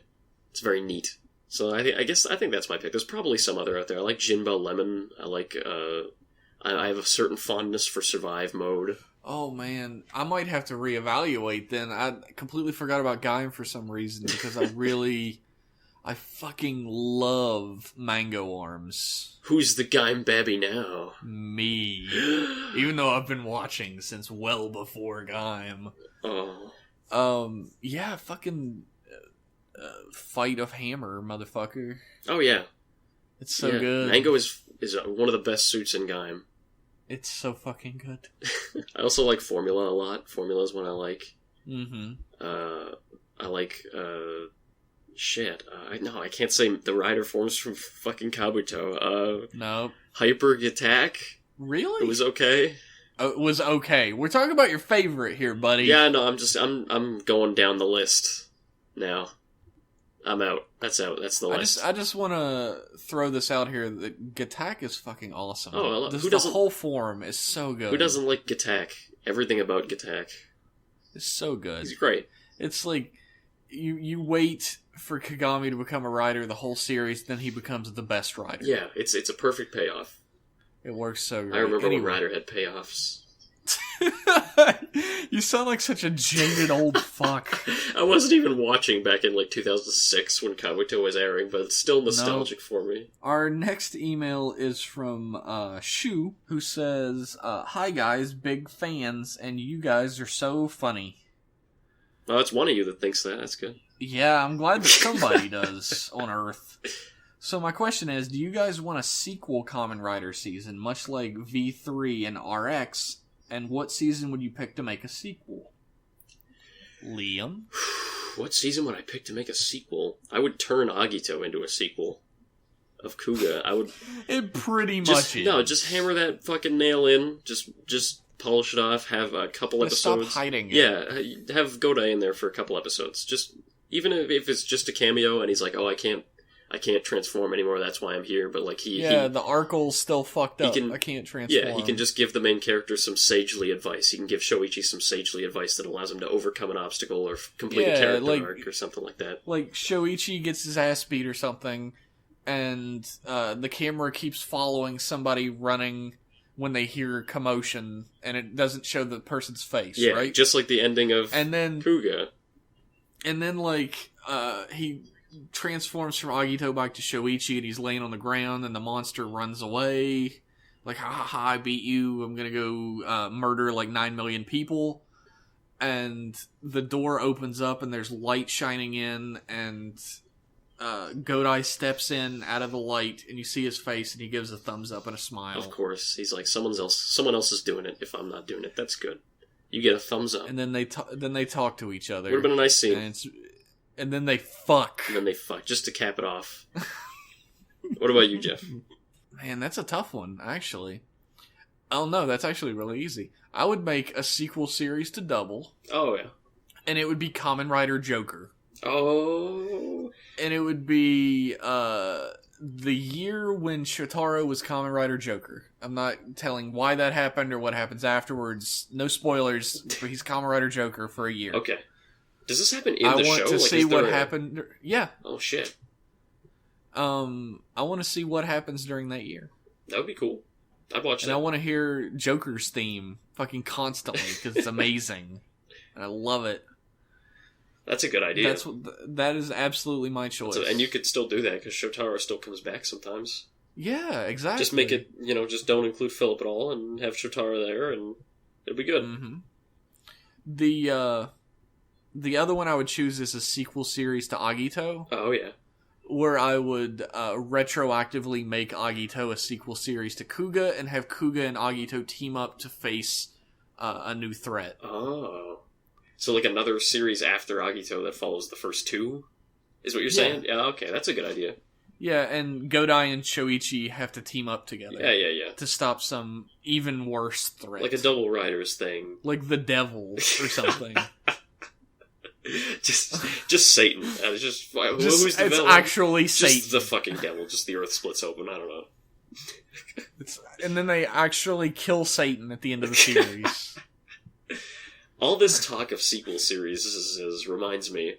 It's very neat. So I think that's my pick. There's probably some other out there. I like Jinba Lemon. I like I have a certain fondness for survive mode. Oh man, I might have to reevaluate then. I completely forgot about Gaim for some reason because I fucking love Mango Arms. Who's the Gaim Babby now? Me. Even though I've been watching since well before Gaim. Oh. Yeah, fucking Fight of Hammer, motherfucker. Oh yeah. It's so good. Mango is one of the best suits in Gaim. It's so fucking good. I also like Formula a lot. Formula is one I like. Mm-hmm. I like, I can't say the rider forms from fucking Kabuto. No. Hyper Attack. Really? It was okay. It was okay. We're talking about your favorite here, buddy. Yeah, no, I'm going down the list now. I'm out. That's out. That's the list. I just want to throw this out here that Gatak is fucking awesome. Oh, the whole form is so good. Who doesn't like Gatak? Everything about Gatak. It's so good. He's great. It's like you wait for Kagami to become a rider the whole series, then he becomes the best rider. Yeah, it's a perfect payoff. It works so great. I remember when Rider had payoffs. You sound like such a jaded old fuck. I wasn't even watching back in 2006 when Kabuto was airing, but it's still nostalgic for me. Our next email is from Shu, who says, "Hi guys, big fans, and you guys are so funny." Oh, it's one of you that thinks that. That's good. Yeah, I'm glad that somebody does on Earth. So my question is, do you guys want a sequel Kamen Rider season, much like V3 and RX? And what season would you pick to make a sequel? Liam? What season would I pick to make a sequel? I would turn Agito into a sequel of Kuga. I would... It pretty much is. No, just hammer that fucking nail in. Just polish it off. Have a couple episodes. Stop hiding it. Yeah, have Godai in there for a couple episodes. Just... Even if it's just a cameo and he's like, oh, I can't transform anymore, that's why I'm here, but like the Arkle's still fucked up. I can't transform. Yeah, he can just give the main character some sagely advice. He can give Shoichi some sagely advice that allows him to overcome an obstacle or complete a character arc or something like that. Like, Shoichi gets his ass beat or something, and the camera keeps following somebody running when they hear commotion, and it doesn't show the person's face, right? Just like the ending of Kuga. And then, he transforms from Agito back to Shoichi, and he's laying on the ground, and the monster runs away. Like, ha ha ha, I beat you, I'm gonna go murder 9 million people. And the door opens up, and there's light shining in, and Godai steps in out of the light, and you see his face, and he gives a thumbs up and a smile. Of course. He's like, someone else is doing it if I'm not doing it. That's good. You get a thumbs up. And then they talk to each other. Would have been a nice scene. And then they fuck. Just to cap it off. What about you, Jeff? Man, that's a tough one, actually. Oh no, that's actually really easy. I would make a sequel series to Double. Oh, yeah. And it would be Kamen Rider Joker. Oh. And it would be the year when Shotaro was Kamen Rider Joker. I'm not telling why that happened or what happens afterwards. No spoilers, but he's Kamen Rider Joker for a year. Okay. Does this happen in the show? I want to see what happened. Yeah. Oh, shit. I want to see what happens during that year. That would be cool. I'd watch that. And I want to hear Joker's theme fucking constantly, because it's amazing. And I love it. That's a good idea. That is absolutely my choice. And you could still do that, because Shotaro still comes back sometimes. Yeah, exactly. Just make it, just don't include Philip at all, and have Shotaro there, and it'll be good. Mm-hmm. The other one I would choose is a sequel series to Agito. Oh, yeah. Where I would retroactively make Agito a sequel series to Kuga, and have Kuga and Agito team up to face a new threat. Oh. So like another series after Agito that follows the first two? Is what you're saying? Yeah, okay, that's a good idea. Yeah, and Godai and Shoichi have to team up together. Yeah. To stop some even worse threat. Like a Double Riders thing. Like the devil or something. just Satan. Who's the it's villain? actually Satan. Just the fucking devil. Just the earth splits open. I don't know. And then they actually kill Satan at the end of the series. All this talk of sequel series reminds me.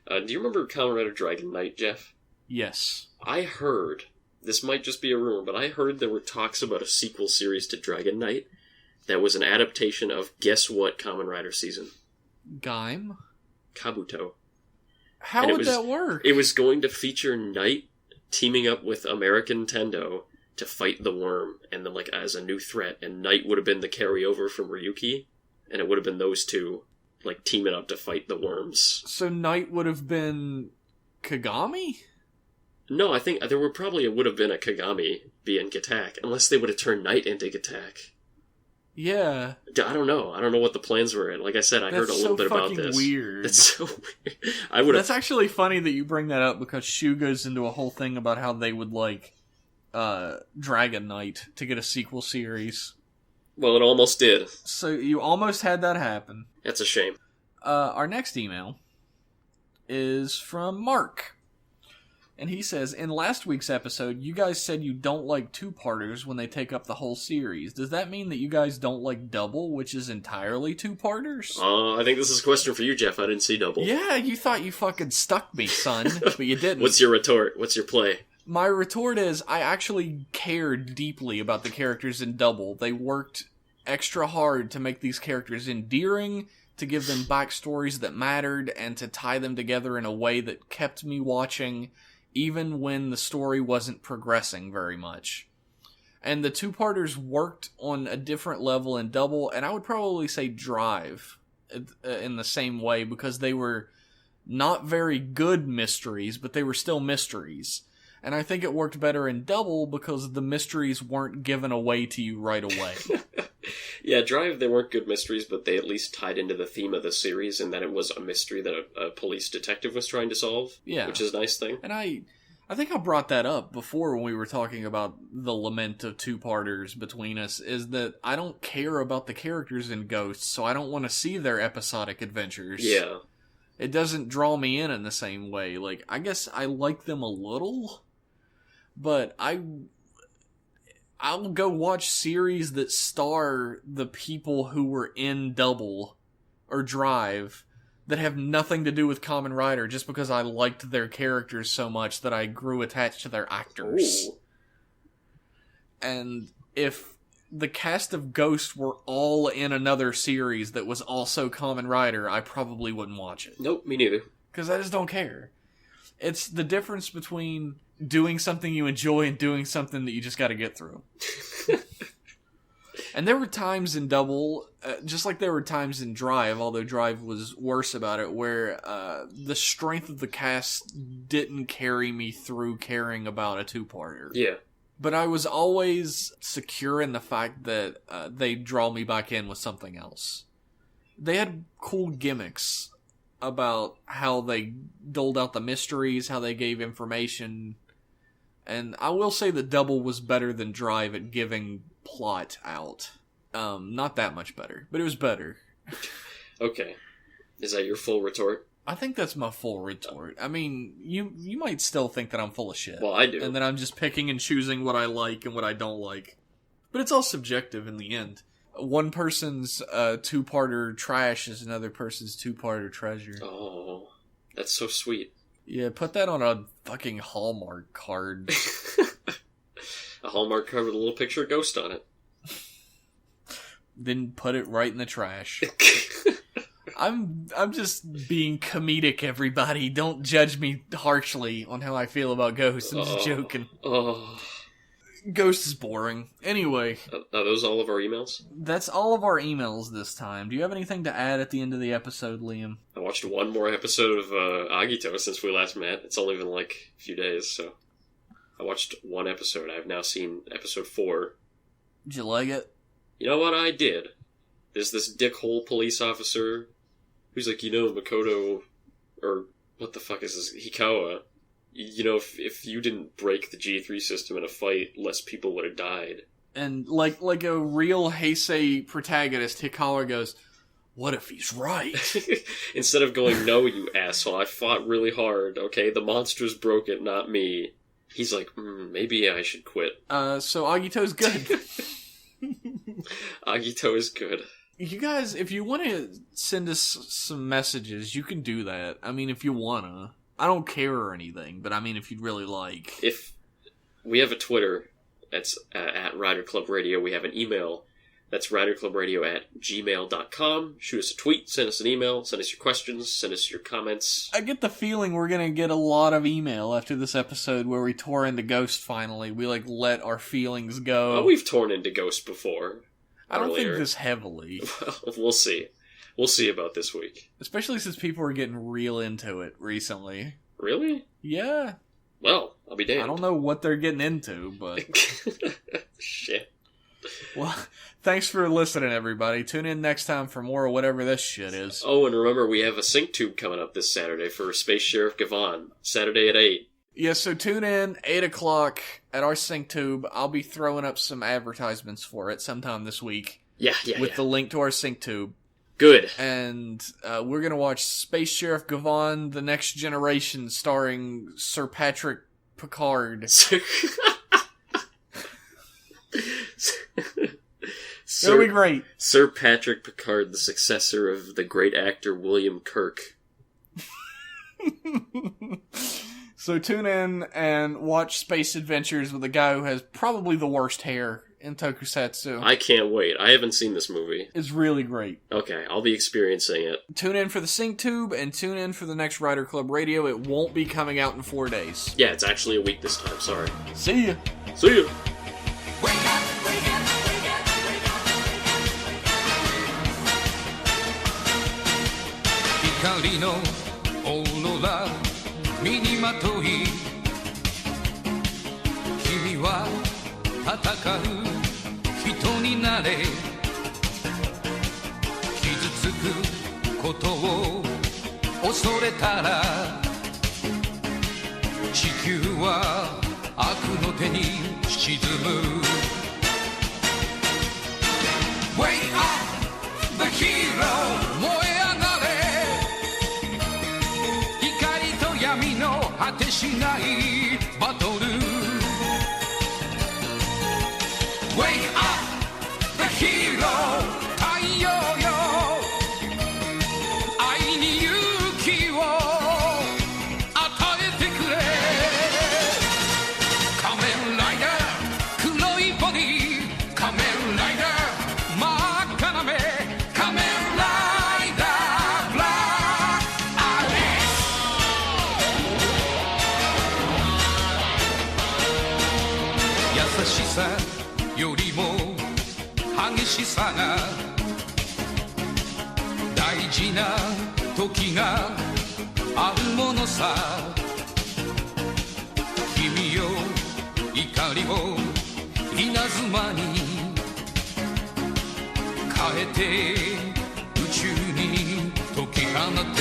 Do you remember Kamen Rider Dragon Knight, Jeff? Yes. I heard, this might just be a rumor, but I heard there were talks about a sequel series to Dragon Knight that was an adaptation of guess what Kamen Rider season? Gaim? Kabuto. How would that work? It was going to feature Knight teaming up with American Tendo to fight the worm, and then as a new threat, and Knight would have been the carryover from Ryuki. And it would have been those two, teaming up to fight the worms. So Knight would have been Kagami? No, I think there would have been a Kagami being Gattack, unless they would have turned Knight into Gattack. Yeah. I don't know. I don't know what the plans were. Like I said, I heard a little bit about this. Weird. That's so weird. That's actually funny that you bring that up, because Shu goes into a whole thing about how they would Dragon Knight to get a sequel series. Well, it almost did. So you almost had that happen. That's a shame. Our next email is from Mark. And he says, in last week's episode, you guys said you don't like two-parters when they take up the whole series. Does that mean that you guys don't like Double, which is entirely two-parters? I think this is a question for you, Jeff. I didn't see Double. Yeah, you thought you fucking stuck me, son, but you didn't. What's your retort? What's your play? My retort is, I actually cared deeply about the characters in Double. They worked extra hard to make these characters endearing, to give them backstories that mattered, and to tie them together in a way that kept me watching, even when the story wasn't progressing very much. And the two-parters worked on a different level in Double, and I would probably say Drive in the same way, because they were not very good mysteries, but they were still mysteries. And I think it worked better in Double because the mysteries weren't given away to you right away. Yeah, Drive, they weren't good mysteries, but they at least tied into the theme of the series, in that it was a mystery that a police detective was trying to solve. Yeah. Which is a nice thing. And I think I brought that up before when we were talking about the lament of two-parters between us, is that I don't care about the characters in Ghosts, so I don't want to see their episodic adventures. Yeah. It doesn't draw me in the same way. Like, I guess I like them a little, but I'll go watch series that star the people who were in Double or Drive that have nothing to do with Kamen Rider, just because I liked their characters so much that I grew attached to their actors. Ooh. And if the cast of Ghost were all in another series that was also Kamen Rider, I probably wouldn't watch it. Nope, me neither. Because I just don't care. It's the difference between doing something you enjoy and doing something that you just gotta get through. And there were times in Double, just like there were times in Drive, although Drive was worse about it, where the strength of the cast didn't carry me through caring about a two-parter. Yeah. But I was always secure in the fact that they'd draw me back in with something else. They had cool gimmicks about how they doled out the mysteries, how they gave information. And I will say that Double was better than Drive at giving plot out. Not that much better, but it was better. Okay. Is that your full retort? I think that's my full retort. I mean, you might still think that I'm full of shit. Well, I do. And that I'm just picking and choosing what I like and what I don't like. But it's all subjective in the end. One person's two-parter trash is another person's two-parter treasure. Oh, that's so sweet. Yeah, put that on a fucking Hallmark card. A Hallmark card with a little picture of Ghost on it. Then put it right in the trash. I'm just being comedic, everybody. Don't judge me harshly on how I feel about Ghost. I'm just joking. Oh. Ghost is boring. Anyway. Are those all of our emails? That's all of our emails this time. Do you have anything to add at the end of the episode, Liam? I watched one more episode of Agito since we last met. It's only been like a few days, so... I watched one episode. I've now seen episode 4. Did you like it? You know what I did? There's this dickhole police officer who's like, Makoto, or what the fuck is this, Hikawa, if you didn't break the G3 system in a fight, less people would have died. And like a real Heisei protagonist, Hikawa goes, what if he's right? Instead of going, no, you asshole, I fought really hard, okay? The monsters broke it, not me. He's like, maybe I should quit. So Agito's good. Agito is good. You guys, if you want to send us some messages, you can do that. I mean, if you want to. I don't care or anything, but I mean, if you'd really like. If we have a Twitter, that's at Rider Club Radio. We have an email, that's riderclubradio@gmail.com. Shoot us a tweet, send us an email, send us your questions, send us your comments. I get the feeling we're going to get a lot of email after this episode where we tore into Ghost finally. We, let our feelings go. Oh, we've torn into Ghost before. I don't think this heavily. Well, we'll see. We'll see about this week. Especially since people are getting real into it recently. Really? Yeah. Well, I'll be damned. I don't know what they're getting into, but... Shit. Well, thanks for listening, everybody. Tune in next time for more of whatever this shit is. Oh, and remember, we have a sync tube coming up this Saturday for Space Sheriff Gavon. Saturday at 8. Yeah, so tune in, 8 o'clock, at our sync tube. I'll be throwing up some advertisements for it sometime this week. Yeah. With the link to our sync tube. Good. And we're going to watch Space Sheriff Gavon, The Next Generation, starring Sir Patrick Picard. It'll be great. Sir Patrick Picard, the successor of the great actor William Kirk. So tune in and watch Space Adventures with a guy who has probably the worst hair in Tokusatsu. I can't wait. I haven't seen this movie. It's really great. Okay, I'll be experiencing it. Tune in for the Sync Tube and tune in for the next Rider Club Radio. It won't be coming out in 4 days. Yeah, it's actually a week this time. Sorry. See ya. See ya. 光のオーロラ身にまとい君は戦う人になれ傷つくことを恐れたら地球は悪の手に沈む Wake up the hero 燃え上がれ光と闇の果てしないバトル Wake up the hero 太陽よ愛に勇気を与えてくれ仮面ライダー黒いボディ仮面ライダー真っ赤な目仮面ライダーブラック RX 優しさよりも激しさが大事な時があるものさ君よ怒りを稲妻に変えて宇宙に解き放て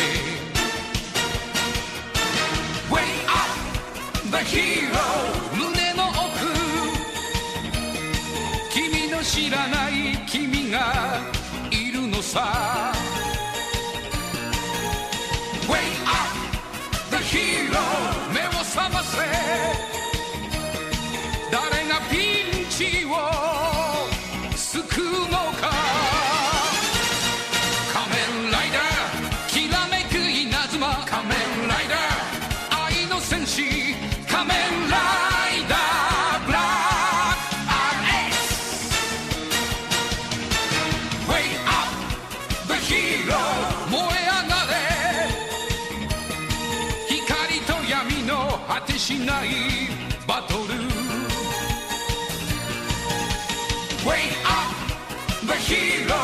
Wake up the hero 胸の奥君の知らない君がいるのさ Wake up the hero 目を覚ませ誰がピンチを救うのか仮面ライダーきらめく稲妻仮面ライダー愛の戦士仮面ライダーブラック RX Wake up the hero 燃え上がれ光と闇の果てしないバトル Wake up the hero